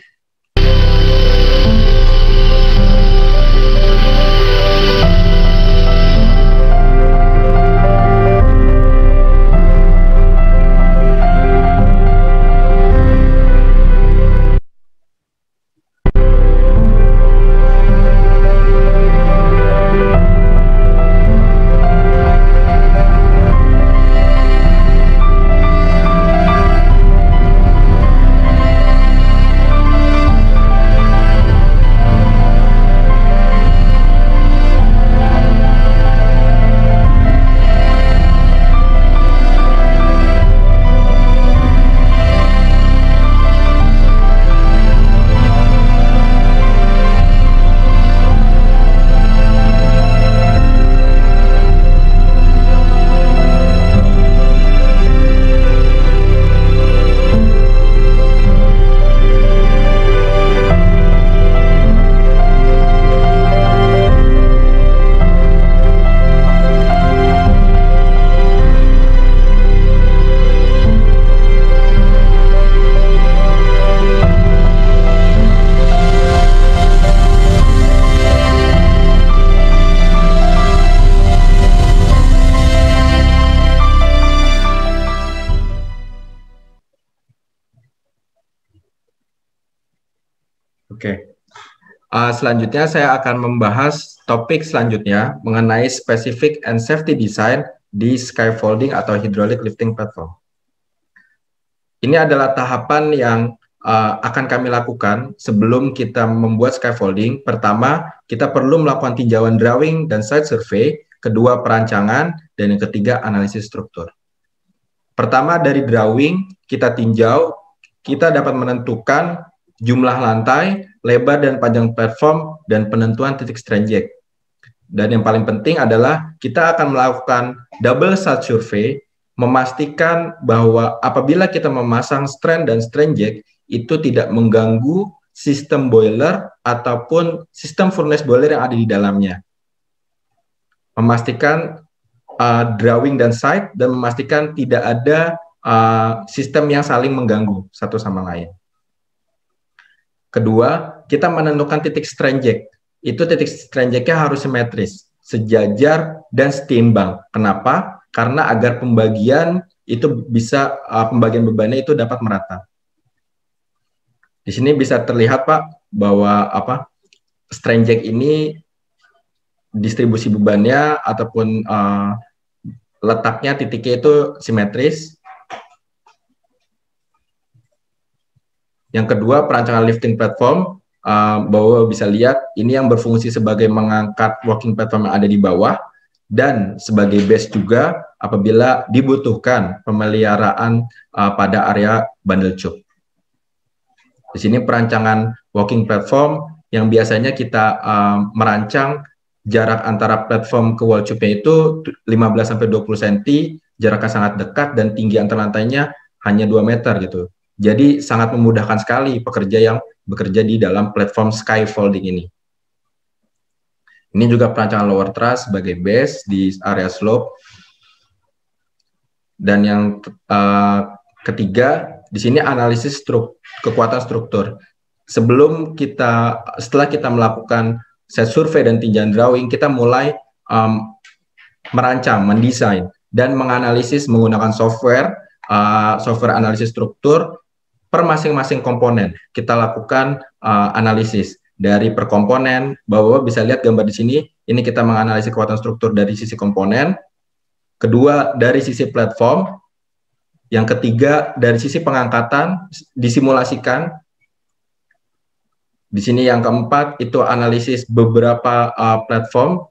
D: Oke. Selanjutnya saya akan membahas topik selanjutnya mengenai specific and safety design di scaffolding atau hydraulic lifting platform. Ini adalah tahapan yang akan kami lakukan sebelum kita membuat scaffolding. Pertama, kita perlu melakukan tinjauan drawing dan site survey, kedua perancangan, dan yang ketiga analisis struktur. Pertama dari drawing, kita tinjau, kita dapat menentukan jumlah lantai, lebar dan panjang platform, dan penentuan titik strain jack. Dan yang paling penting adalah kita akan melakukan double site survey, memastikan bahwa apabila kita memasang strain dan strain jack, itu tidak mengganggu sistem boiler ataupun sistem furnace boiler yang ada di dalamnya. Memastikan drawing dan site, dan memastikan tidak ada sistem yang saling mengganggu satu sama lain. Kedua, kita menentukan titik strain jack. Itu titik strain jack-nya harus simetris, sejajar, dan seimbang. Kenapa? Karena agar pembagian itu bisa, pembagian bebannya itu dapat merata. Di sini bisa terlihat, Pak, bahwa strain jack ini distribusi bebannya ataupun letaknya, titiknya itu simetris. Yang kedua, perancangan lifting platform, bahwa bisa lihat ini yang berfungsi sebagai mengangkat working platform yang ada di bawah dan sebagai base juga apabila dibutuhkan pemeliharaan pada area bundle tube. Di sini perancangan working platform yang biasanya kita merancang jarak antara platform ke wall tube-nya itu 15-20 cm, jaraknya sangat dekat dan tinggi antar lantainya hanya 2 meter gitu. Jadi sangat memudahkan sekali pekerja yang bekerja di dalam platform scaffolding ini. Ini juga perancangan lower truss sebagai base di area slope. Dan yang ketiga, di sini analisis kekuatan struktur. Setelah kita melakukan set survei dan tinjauan drawing, kita mulai merancang, mendesain, dan menganalisis menggunakan software analisis struktur per masing-masing komponen. Kita lakukan analisis dari per komponen, bahwa bisa lihat gambar di sini, ini kita menganalisis kekuatan struktur dari sisi komponen, kedua dari sisi platform, yang ketiga dari sisi pengangkatan, disimulasikan. Di sini yang keempat itu analisis beberapa platform,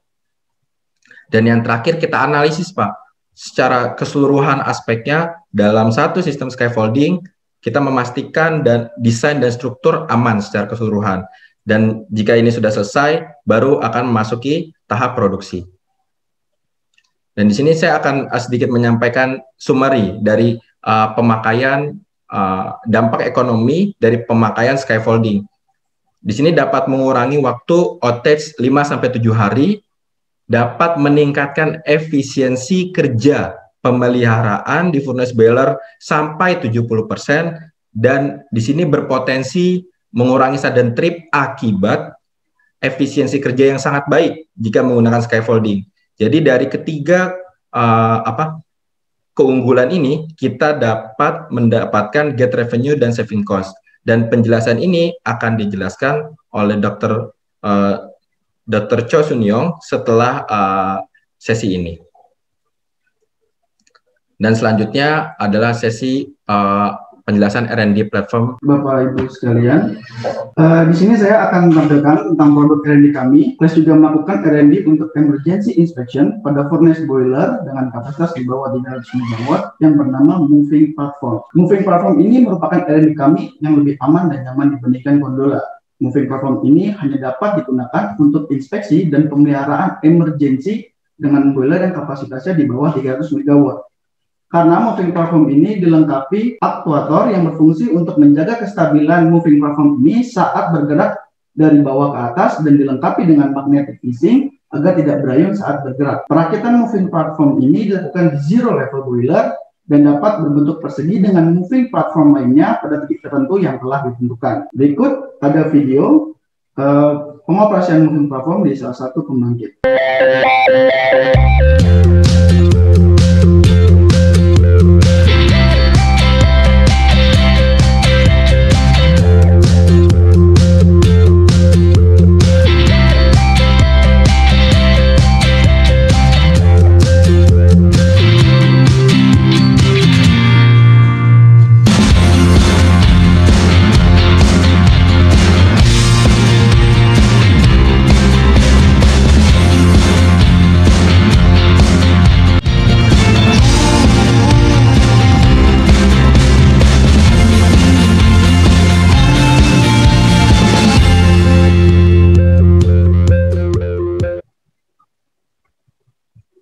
D: dan yang terakhir kita analisis, Pak, secara keseluruhan aspeknya dalam satu sistem scaffolding. Kita memastikan dan desain dan struktur aman secara keseluruhan. Dan jika ini sudah selesai, baru akan memasuki tahap produksi. Dan di sini saya akan sedikit menyampaikan summary dari pemakaian dampak ekonomi dari pemakaian scaffolding. Di sini dapat mengurangi waktu outage 5-7 hari, dapat meningkatkan efisiensi kerja pemeliharaan di furnace boiler sampai 70%, dan di sini berpotensi mengurangi sudden trip akibat efisiensi kerja yang sangat baik jika menggunakan scaffolding. Jadi dari ketiga keunggulan ini, kita dapat mendapatkan get revenue dan saving cost. Dan penjelasan ini akan dijelaskan oleh Dr. Cho Sun-young setelah sesi ini. Dan selanjutnya adalah sesi penjelasan R&D platform.
F: Bapak Ibu sekalian, di sini saya akan menampilkan tentang produk R&D kami. Class juga melakukan R&D untuk emergency inspection pada furnace boiler dengan kapasitas di bawah 300 MW yang bernama moving platform. Moving platform ini merupakan R&D kami yang lebih aman dan nyaman dibandingkan gondola. Moving platform ini hanya dapat digunakan untuk inspeksi dan pemeliharaan emergency dengan boiler yang kapasitasnya di bawah 300 MW. Karena moving platform ini dilengkapi aktuator yang berfungsi untuk menjaga kestabilan moving platform ini saat bergerak dari bawah ke atas, dan dilengkapi dengan magnetic fishing agar tidak berayun saat bergerak. Perakitan moving platform ini dilakukan di zero level boiler dan dapat berbentuk persegi dengan moving platform lainnya pada titik tertentu yang telah ditentukan. Berikut ada video pengoperasian moving platform di salah satu pembangkit.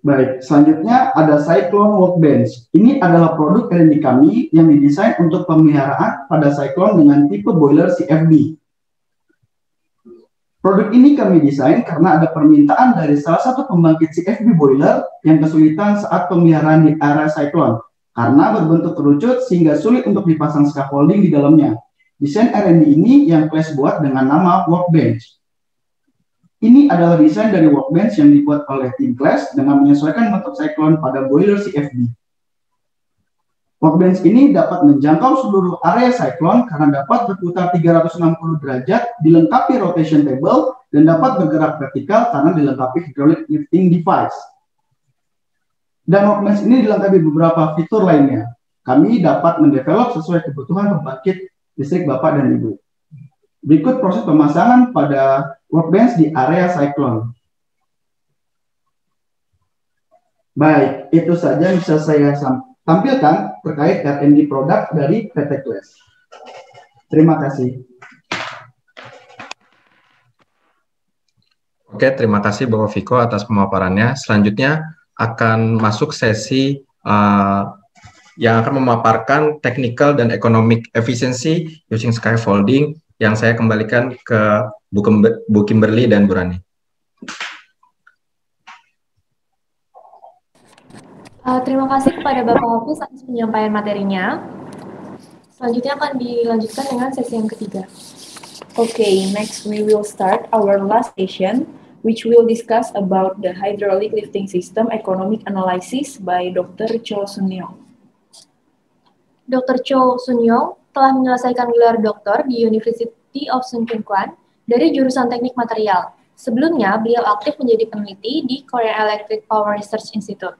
F: Baik, selanjutnya ada Cyclone Workbench. Ini adalah produk R&D kami yang didesain untuk pemeliharaan pada Cyclone dengan tipe boiler CFB. Produk ini kami desain karena ada permintaan dari salah satu pembangkit CFB boiler yang kesulitan saat pemeliharaan di area Cyclone karena berbentuk kerucut sehingga sulit untuk dipasang scaffolding di dalamnya. Desain R&D ini yang Class buat dengan nama Workbench. Ini adalah desain dari workbench yang dibuat oleh tim Class dengan menyesuaikan bentuk Cyclone pada boiler CFB. Workbench ini dapat menjangkau seluruh area Cyclone karena dapat berputar 360 derajat, dilengkapi rotation table, dan dapat bergerak vertikal karena dilengkapi hydraulic lifting device. Dan workbench ini dilengkapi beberapa fitur lainnya. Kami dapat mendevelop sesuai kebutuhan pembangkit listrik Bapak dan Ibu. Berikut proses pemasangan pada workbench di area Cyclone. Baik, itu saja yang bisa saya tampilkan terkait R&D produk dari PT Class. Terima kasih.
D: Oke, terima kasih Bapak Viko atas pemaparannya. Selanjutnya akan masuk sesi yang akan memaparkan technical dan economic efficiency using scaffolding, yang saya kembalikan ke Bu Kimberly dan Bu Rani.
A: Terima kasih kepada Bapak Hafiz atas penyampaian materinya. Selanjutnya akan dilanjutkan dengan sesi yang ketiga.
B: Okay, next we will start our last session, which will discuss about the hydraulic lifting system economic analysis by Dr. Cho Sun-young.
A: Dr. Cho Sun-young telah menyelesaikan gelar doktor di University of Sun Kyung Kwan dari jurusan Teknik Material. Sebelumnya, beliau aktif menjadi peneliti di Korean Electric Power Research Institute.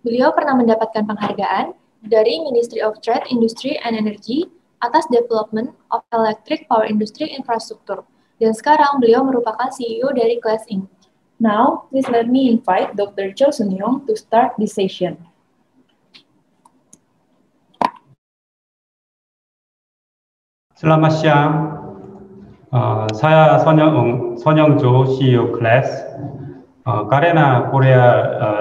A: Beliau pernah mendapatkan penghargaan dari Ministry of Trade, Industry, and Energy atas Development of Electric Power Industry Infrastructure. Dan sekarang beliau merupakan CEO dari Class Inc.
B: Now, please let me invite Dr. Cho Sun-young to start this session.
G: Selamat siang, saya Sonyoung-jo, CEO Class. Karena Korea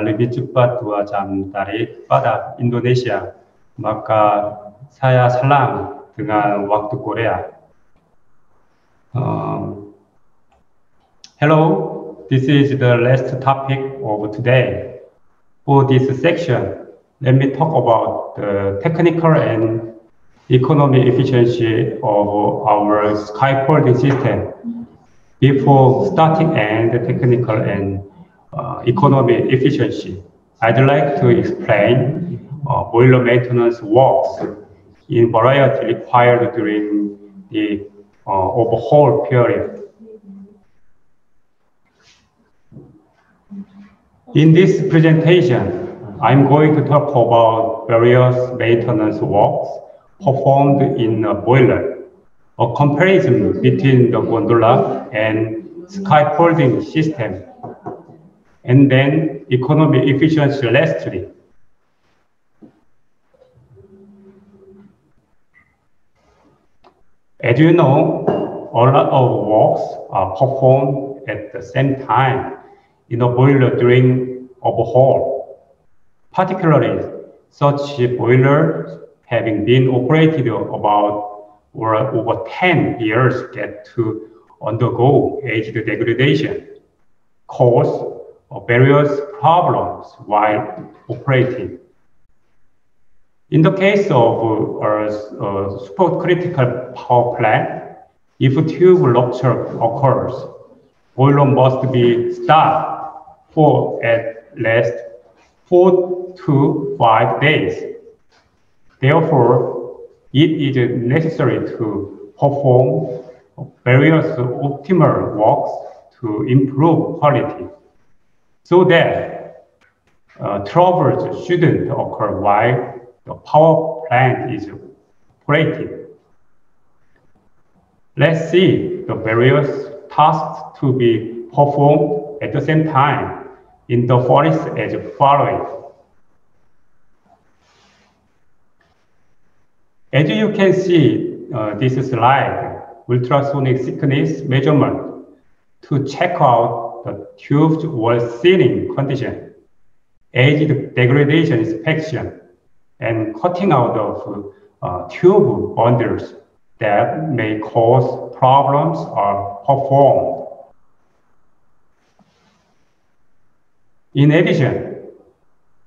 G: lebih cepat 2 jam dari pada Indonesia, maka saya Salam dengan waktu Korea. Hello, this is the last topic of today. For this section, let me talk about the technical and economic efficiency of our scaffolding system. Before starting and the technical and economic efficiency, I'd like to explain boiler maintenance works in variety required during the overhaul period. In this presentation, I'm going to talk about various maintenance works performed in a boiler, a comparison between the gondola and scaffolding system, and then economic efficiency lastly. As you know, a lot of works are performed at the same time in a boiler during overhaul. Particularly, such boilers having been operated about over 10 years get to undergo age degradation, cause various problems while operating. In the case of a supercritical power plant, if a tube rupture occurs, boiler must be stopped for at least 4 to 5 days. Therefore, it is necessary to perform various optimal works to improve quality, so that troubles shouldn't occur while the power plant is operating. Let's see the various tasks to be performed at the same time in the furnace as following. As you can see, this slide, ultrasonic thickness measurement to check out the tube's wall sealing condition, age degradation inspection, and cutting out of tube bundles that may cause problems are performed. In addition,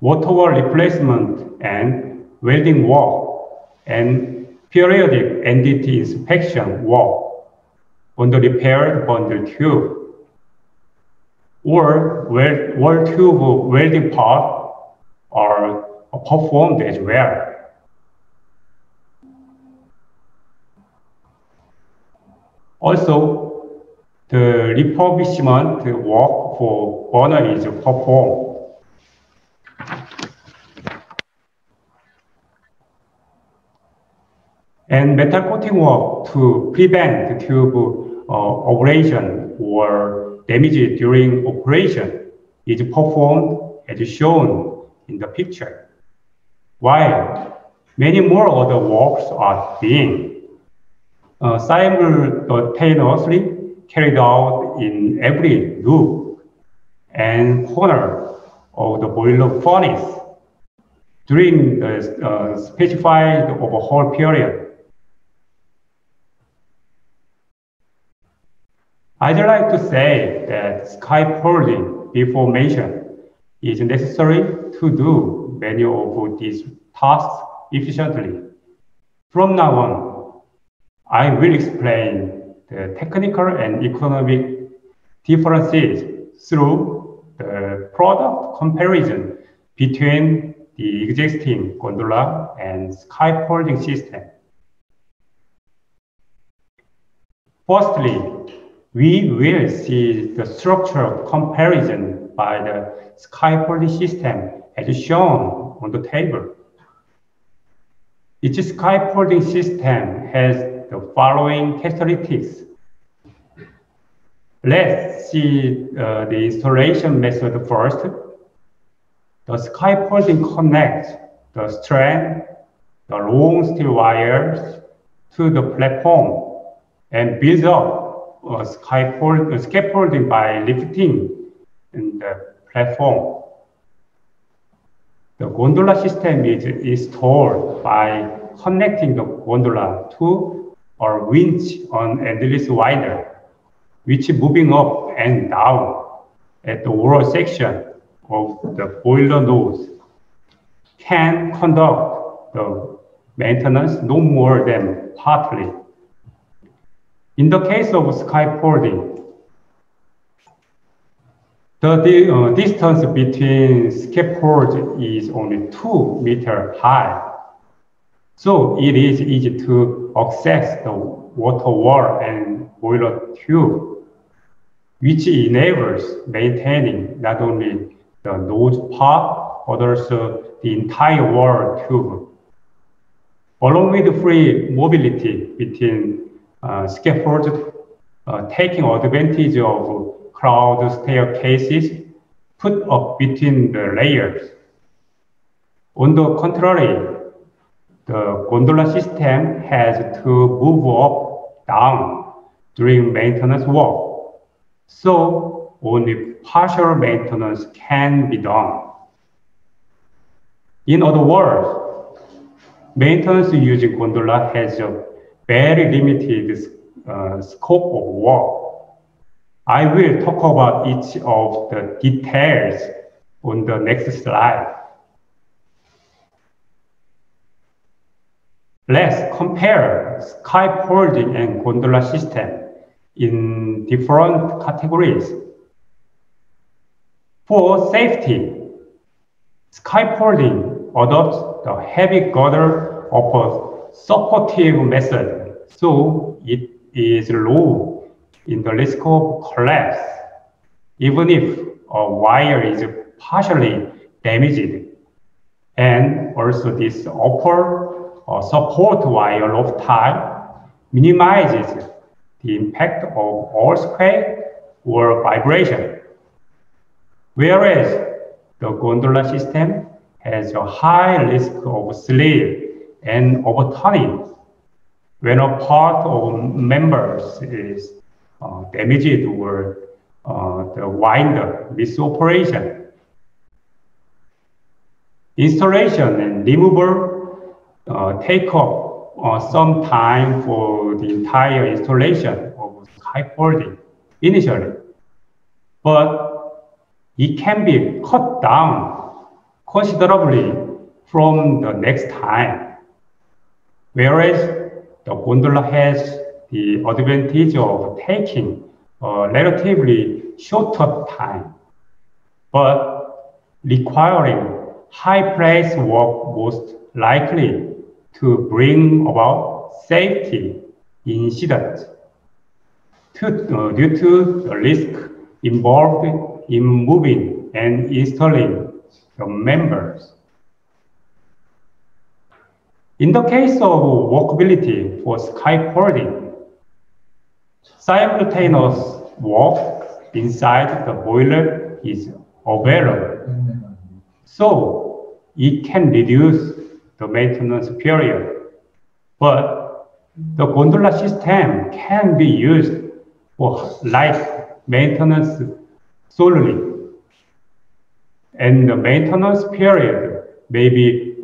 G: water wall replacement and welding work and periodic NDT inspection work on the repaired bundle tube or wall tube welding part are performed as well. Also, the refurbishment work for burner is performed. And metal coating work to prevent tube abrasion or damage during operation is performed as shown in the picture, while many more other works are being simultaneously carried out in every loop and corner of the boiler furnace during the specified overhaul period. I'd like to say that scaffolding before mentioned is necessary to do many of these tasks efficiently. From now on, I will explain the technical and economic differences through the product comparison between the existing gondola and scaffolding system. Firstly, we will see the structural comparison by the scaffolding system as shown on the table. Each scaffolding system has the following characteristics. Let's see the installation method first. The scaffolding connects the strand, the long steel wires to the platform and builds up a scaffolding by lifting the platform. The gondola system is installed by connecting the gondola to a winch on endless winder, which moving up and down at the wall section of the boiler nose can conduct the maintenance no more than partly. In the case of scaffolding, the distance between scaffolds is only 2 meters high. So it is easy to access the water wall and boiler tube, which enables maintaining not only the nose part, but also the entire wall tube. Along with free mobility between scaffolds, taking advantage of crowd staircases put up between the layers. On the contrary, the gondola system has to move up, down during maintenance work. So only partial maintenance can be done. In other words, maintenance using gondola has a very limited scope of work. I will talk about each of the details on the next slide. Let's compare scaffolding and gondola system in different categories. For safety, scaffolding adopts the heavy girder of a supportive method, so it is low in the risk of collapse, even if a wire is partially damaged. And also this upper support wire of type minimizes the impact of earthquake or vibration. Whereas the gondola system has a high risk of slip and overturning when a part of members is damaged or the winder misoperation. Installation and removal take up some time for the entire installation of scaffolding initially, but it can be cut down considerably from the next time. Whereas the gondola has the advantage of taking a relatively shorter time, but requiring high-press work most likely to bring about safety incidents due to the risk involved in moving and installing the members. In the case of workability for scaffolding, simultaneous work inside the boiler is available, so it can reduce the maintenance period. But the gondola system can be used for light maintenance solely, and the maintenance period may be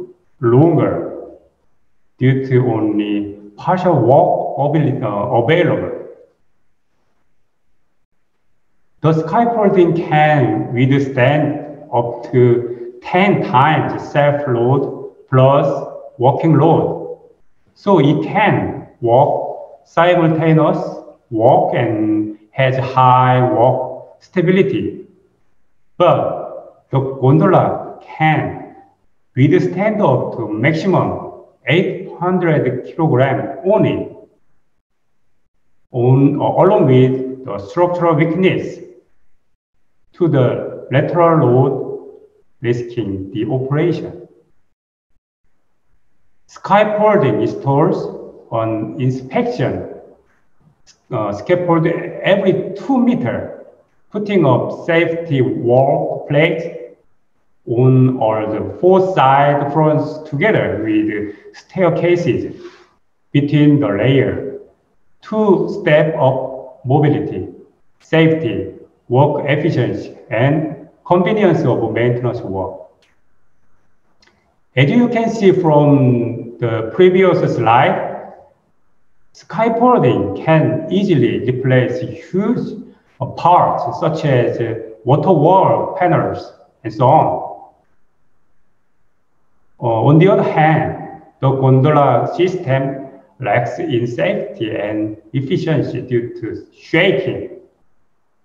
G: longer due to only partial work available. The scaffolding can withstand up to 10 times self-load plus working load. So it can work simultaneous work and has high work stability. But the gondola can withstand up to maximum 800 kilograms only, along with the structural weakness to the lateral load, risking the operation. Scaffolding stores on inspection scaffold every 2 meters, putting up safety wall plates on all the 4 side fronts together with staircases between the layer to step up mobility, safety, work efficiency, and convenience of maintenance work. As you can see from the previous slide, scaffolding can easily replace huge parts such as water wall panels and so on. On the other hand, the gondola system lacks in safety and efficiency due to shaking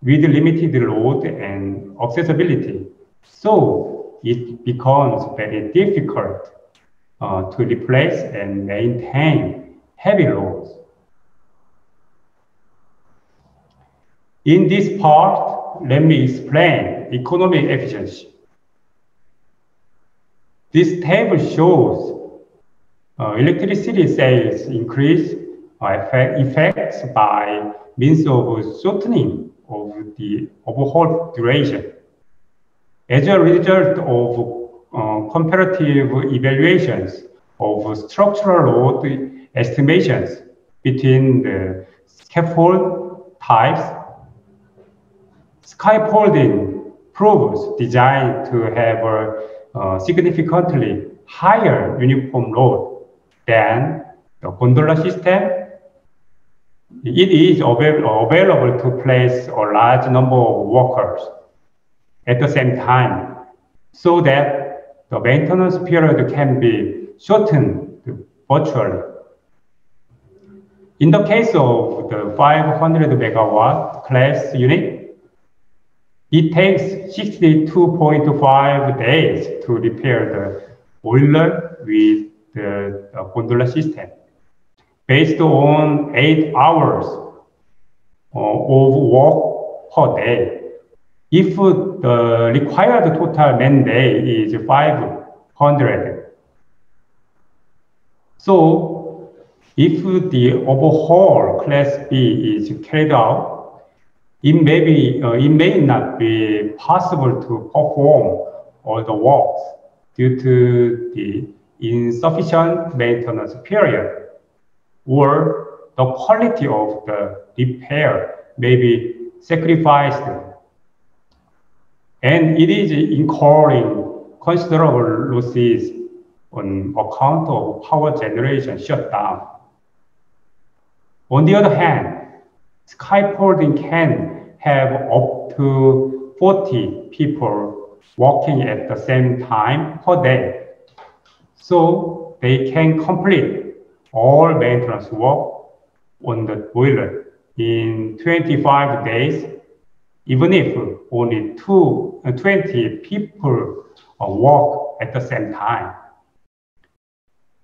G: with limited load and accessibility. So it becomes very difficult to replace and maintain heavy loads. In this part, let me explain economic efficiency. This table shows electricity sales increase effects by means of shortening of the overhaul duration. As a result of comparative evaluations of structural load estimations between the scaffold types, scaffolding proves designed to have a significantly higher uniform load than the gondola system. It is available to place a large number of workers at the same time so that the maintenance period can be shortened virtually. In the case of the 500 megawatt class unit, it takes 62.5 days to repair the boiler with the gondola system, based on 8 hours of work per day. If the required total man day is 500. So if the overhaul class B is carried out, it may not be possible to perform all the works due to the insufficient maintenance period, or the quality of the repair may be sacrificed, and it is incurring considerable losses on account of power generation shutdown. On the other hand, scaffolding can have up to 40 people working at the same time per day, so they can complete all maintenance work on the boiler in 25 days, even if only 20 people work at the same time.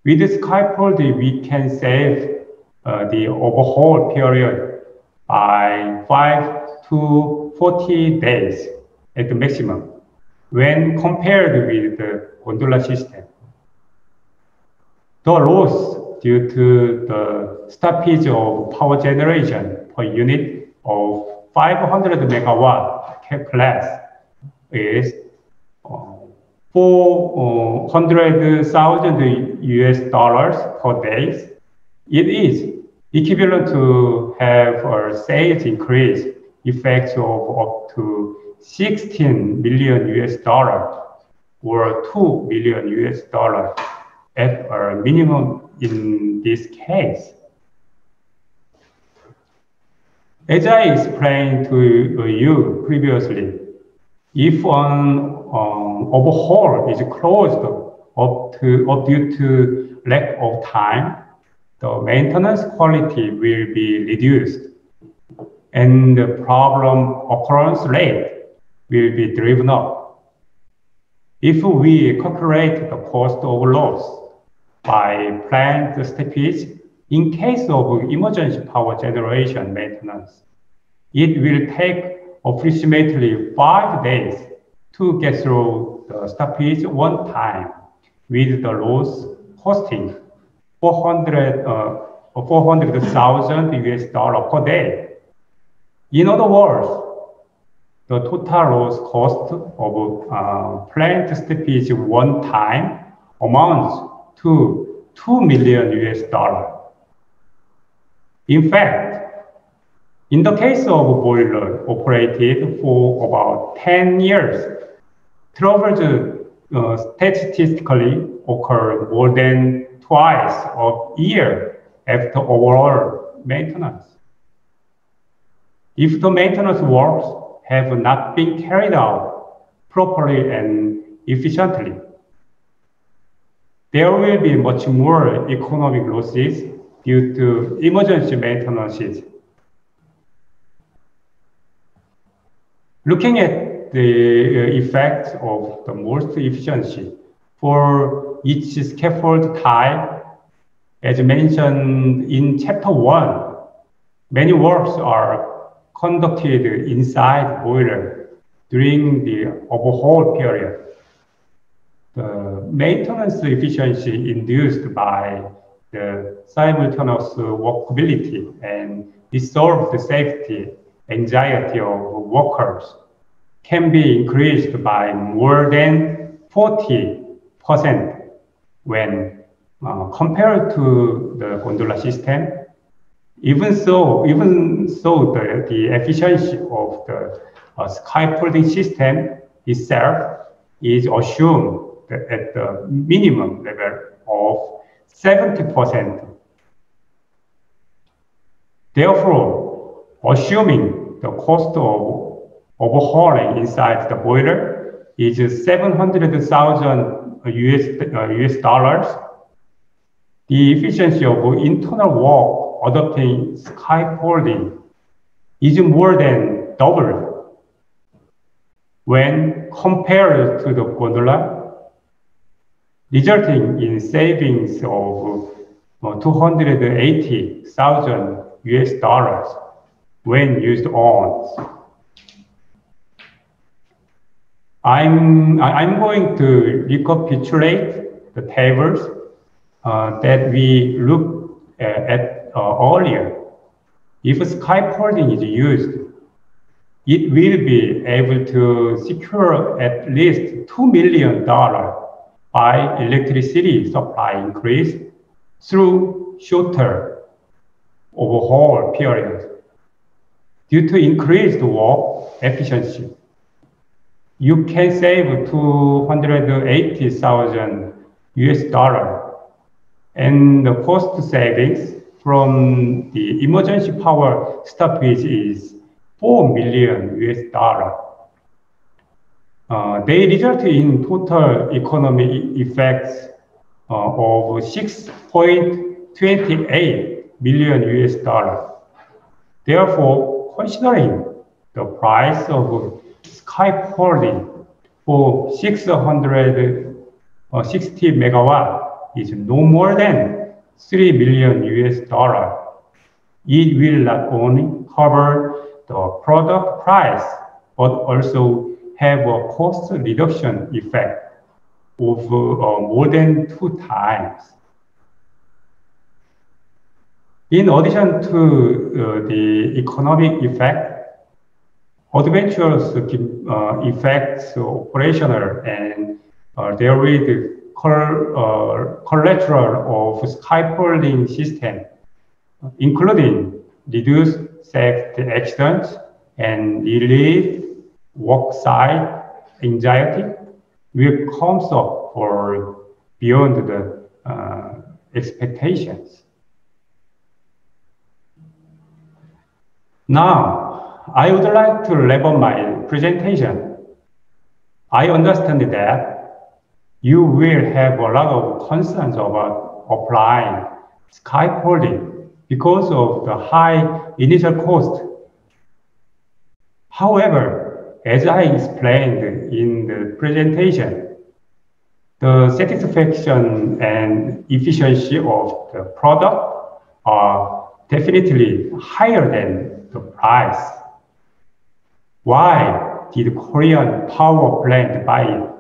G: With the scaffolding, we can save the overhaul period by 5 to 40 days at the maximum when compared with the gondola system. The loss due to the stoppage of power generation per unit of 500 megawatt class is $400,000 US per day. It is equivalent to have a sales increase effect of up to 16 million US dollar or $2 million US at a minimum in this case. As I explained to you previously, if an overhaul is closed up due to lack of time, the maintenance quality will be reduced, and the problem occurrence rate will be driven up. If we calculate the cost of loss by planned stoppage in case of emergency power generation maintenance, it will take approximately 5 days to get through the stoppage one time, with the loss costing $400,000 US per day. In other words, the total loss cost of plant stoppage one time amounts to $2 million US. In fact, in the case of a boiler operated for about 10 years, troubles statistically occur more than twice a year after overall maintenance. If the maintenance works have not been carried out properly and efficiently, there will be much more economic losses due to emergency maintenances. Looking at the effects of the most efficiency for each scaffold type, as mentioned in Chapter 1, many works are conducted inside boiler during the overhaul period. The maintenance efficiency induced by the simultaneous workability and resolved safety anxiety of workers can be increased by more than 40% when compared to the gondola system. Even so, the efficiency of the scaffolding system itself is assumed at the minimum level of 70%. Therefore, assuming the cost of overhauling inside the boiler is $700,000 US dollars, the efficiency of internal work adopting scaffolding is more than doubled when compared to the gondola, resulting in savings of $280,000 US dollars when used on. I'm going to recapitulate the tables that we looked at earlier. If scaffolding is used, it will be able to secure at least $2 million by electricity supply increase through shorter overhaul period. Due to increased work efficiency, you can save $280,000 US dollars, and the cost savings from the emergency power stoppage is $4 million US dollars. They result in total economic effects of $6.28 million US dollars. Therefore, considering the price of scaffolding for 660 megawatt is no more than $3 million US dollars, it will not only cover the product price, but also have a cost reduction effect of more than 2 times. In addition to the economic effect, advantageous effects operational and therewith collateral of scaffolding system, including reduced safety accidents and relief worksite anxiety, will come up for beyond the expectations. Now, I would like to wrap up my presentation. I understand that you will have a lot of concerns about applying scaffolding because of the high initial cost. However, as I explained in the presentation, the satisfaction and efficiency of the product are definitely higher than the price. Why did Korean power plant buy it?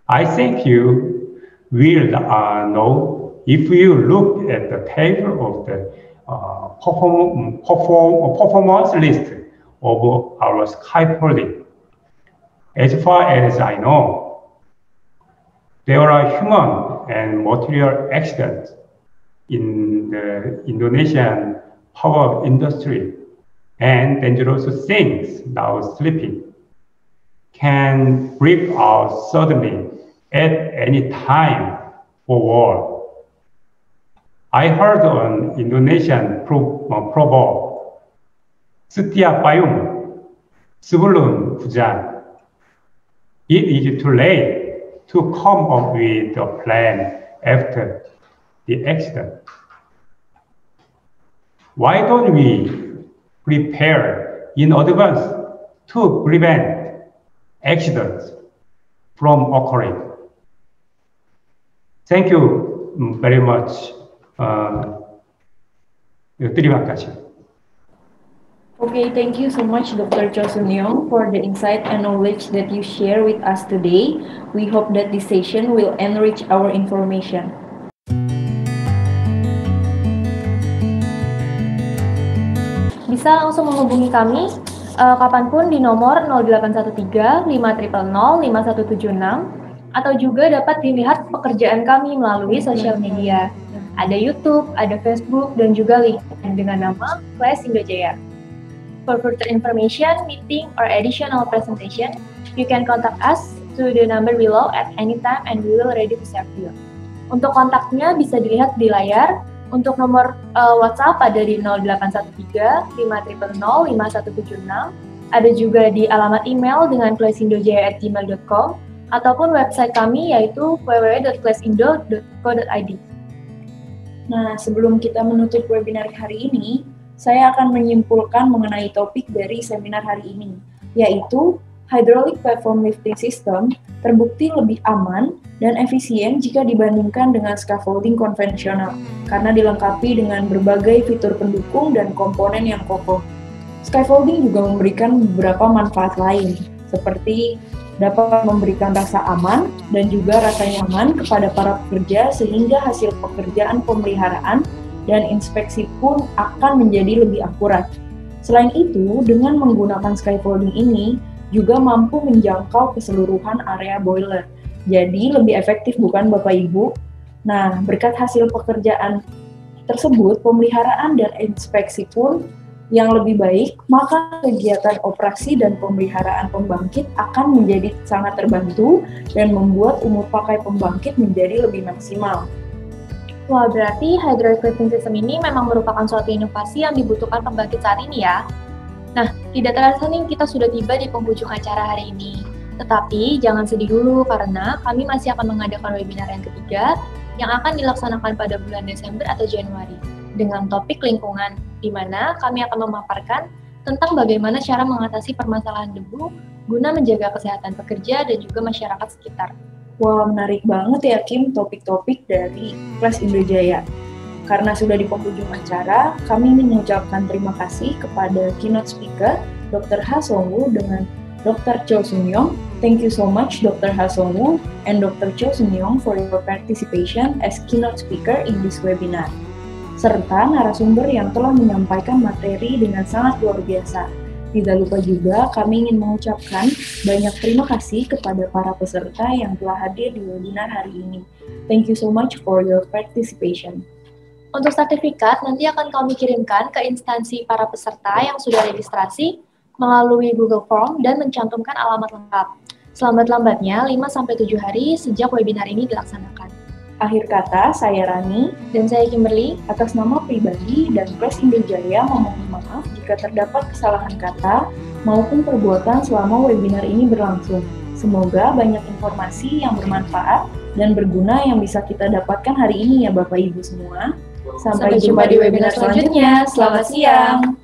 G: I think you will know if you look at the table of the performance list of our scaffolding. As far as I know, there are human and material accidents in the Indonesian power industry, and dangerous things now slipping can break out suddenly at any time for war. I heard an Indonesian proverb, setiap payung sebelum hujan. It is too late to come up with a plan after the accident. Why don't we prepare in advance to prevent accidents from occurring? Thank you very much. Terima kasih.
B: Okay, thank you so much, Dr. Cho Sun-young, for the insight and knowledge that you share with us today. We hope that this session will enrich our information.
A: Bisa langsung menghubungi kami kapanpun di nomor 0813 5000 5176 atau juga dapat dilihat pekerjaan kami melalui sosial media. Ada YouTube, ada Facebook, dan juga LinkedIn dengan nama Kelas Indo Jaya. For further information, meeting, or additional presentation, you can contact us to the number below at any time and we will ready to serve you. Untuk kontaknya bisa dilihat di layar. Untuk nomor WhatsApp ada di 0813 5000 5176. Ada juga di alamat email dengan kelasindojaya@gmail.com ataupun website kami yaitu www.klasindo.co.id.
B: Nah, sebelum kita menutup webinar hari ini, saya akan menyimpulkan mengenai topik dari seminar hari ini, yaitu hydraulic platform lifting system terbukti lebih aman dan efisien jika dibandingkan dengan scaffolding konvensional, karena dilengkapi dengan berbagai fitur pendukung dan komponen yang kokoh. Scaffolding juga memberikan beberapa manfaat lain, seperti dapat memberikan rasa aman dan juga rasa nyaman kepada para pekerja sehingga hasil pekerjaan pemeliharaan dan inspeksi pun akan menjadi lebih akurat. Selain itu, dengan menggunakan scaffolding ini juga mampu menjangkau keseluruhan area boiler. Jadi lebih efektif bukan Bapak Ibu? Nah, berkat hasil pekerjaan tersebut, pemeliharaan dan inspeksi pun yang lebih baik, maka kegiatan operasi dan pemeliharaan pembangkit akan menjadi sangat terbantu dan membuat umur pakai pembangkit menjadi lebih maksimal.
A: Wah, berarti hydraulic lifting system ini memang merupakan suatu inovasi yang dibutuhkan pembangkit saat ini ya. Nah, tidak terasa nih kita sudah tiba di penghujung acara hari ini. Tetapi jangan sedih dulu karena kami masih akan mengadakan webinar yang ketiga yang akan dilaksanakan pada bulan Desember atau Januari dengan topik lingkungan, di mana kami akan memaparkan tentang bagaimana cara mengatasi permasalahan debu guna menjaga kesehatan pekerja dan juga masyarakat sekitar.
B: Wah, menarik banget ya Kim topik-topik dari Kelas Indo Jaya. Karena sudah di penghujung acara, kami ingin mengucapkan terima kasih kepada keynote speaker Dr. Ha Song-woo dengan Dr. Cho Sun-young. Thank you so much Dr. Ha Song-woo and Dr. Cho Sun-young for your participation as keynote speaker in this webinar, serta narasumber yang telah menyampaikan materi dengan sangat luar biasa. Tidak lupa juga kami ingin mengucapkan banyak terima kasih kepada para peserta yang telah hadir di webinar hari ini. Thank you so much for your participation.
A: Untuk sertifikat nanti akan kami kirimkan ke instansi para peserta yang sudah registrasi melalui Google Form dan mencantumkan alamat lengkap. Selambat-lambatnya 5-7 hari sejak webinar ini dilaksanakan.
B: Akhir kata, saya Rani
A: dan saya Kimberly
B: atas nama pribadi dan Kelas Indo Jaya memohon maaf jika terdapat kesalahan kata maupun perbuatan selama webinar ini berlangsung. Semoga banyak informasi yang bermanfaat dan berguna yang bisa kita dapatkan hari ini ya Bapak Ibu semua. Sampai jumpa di webinar selanjutnya. Selamat siang.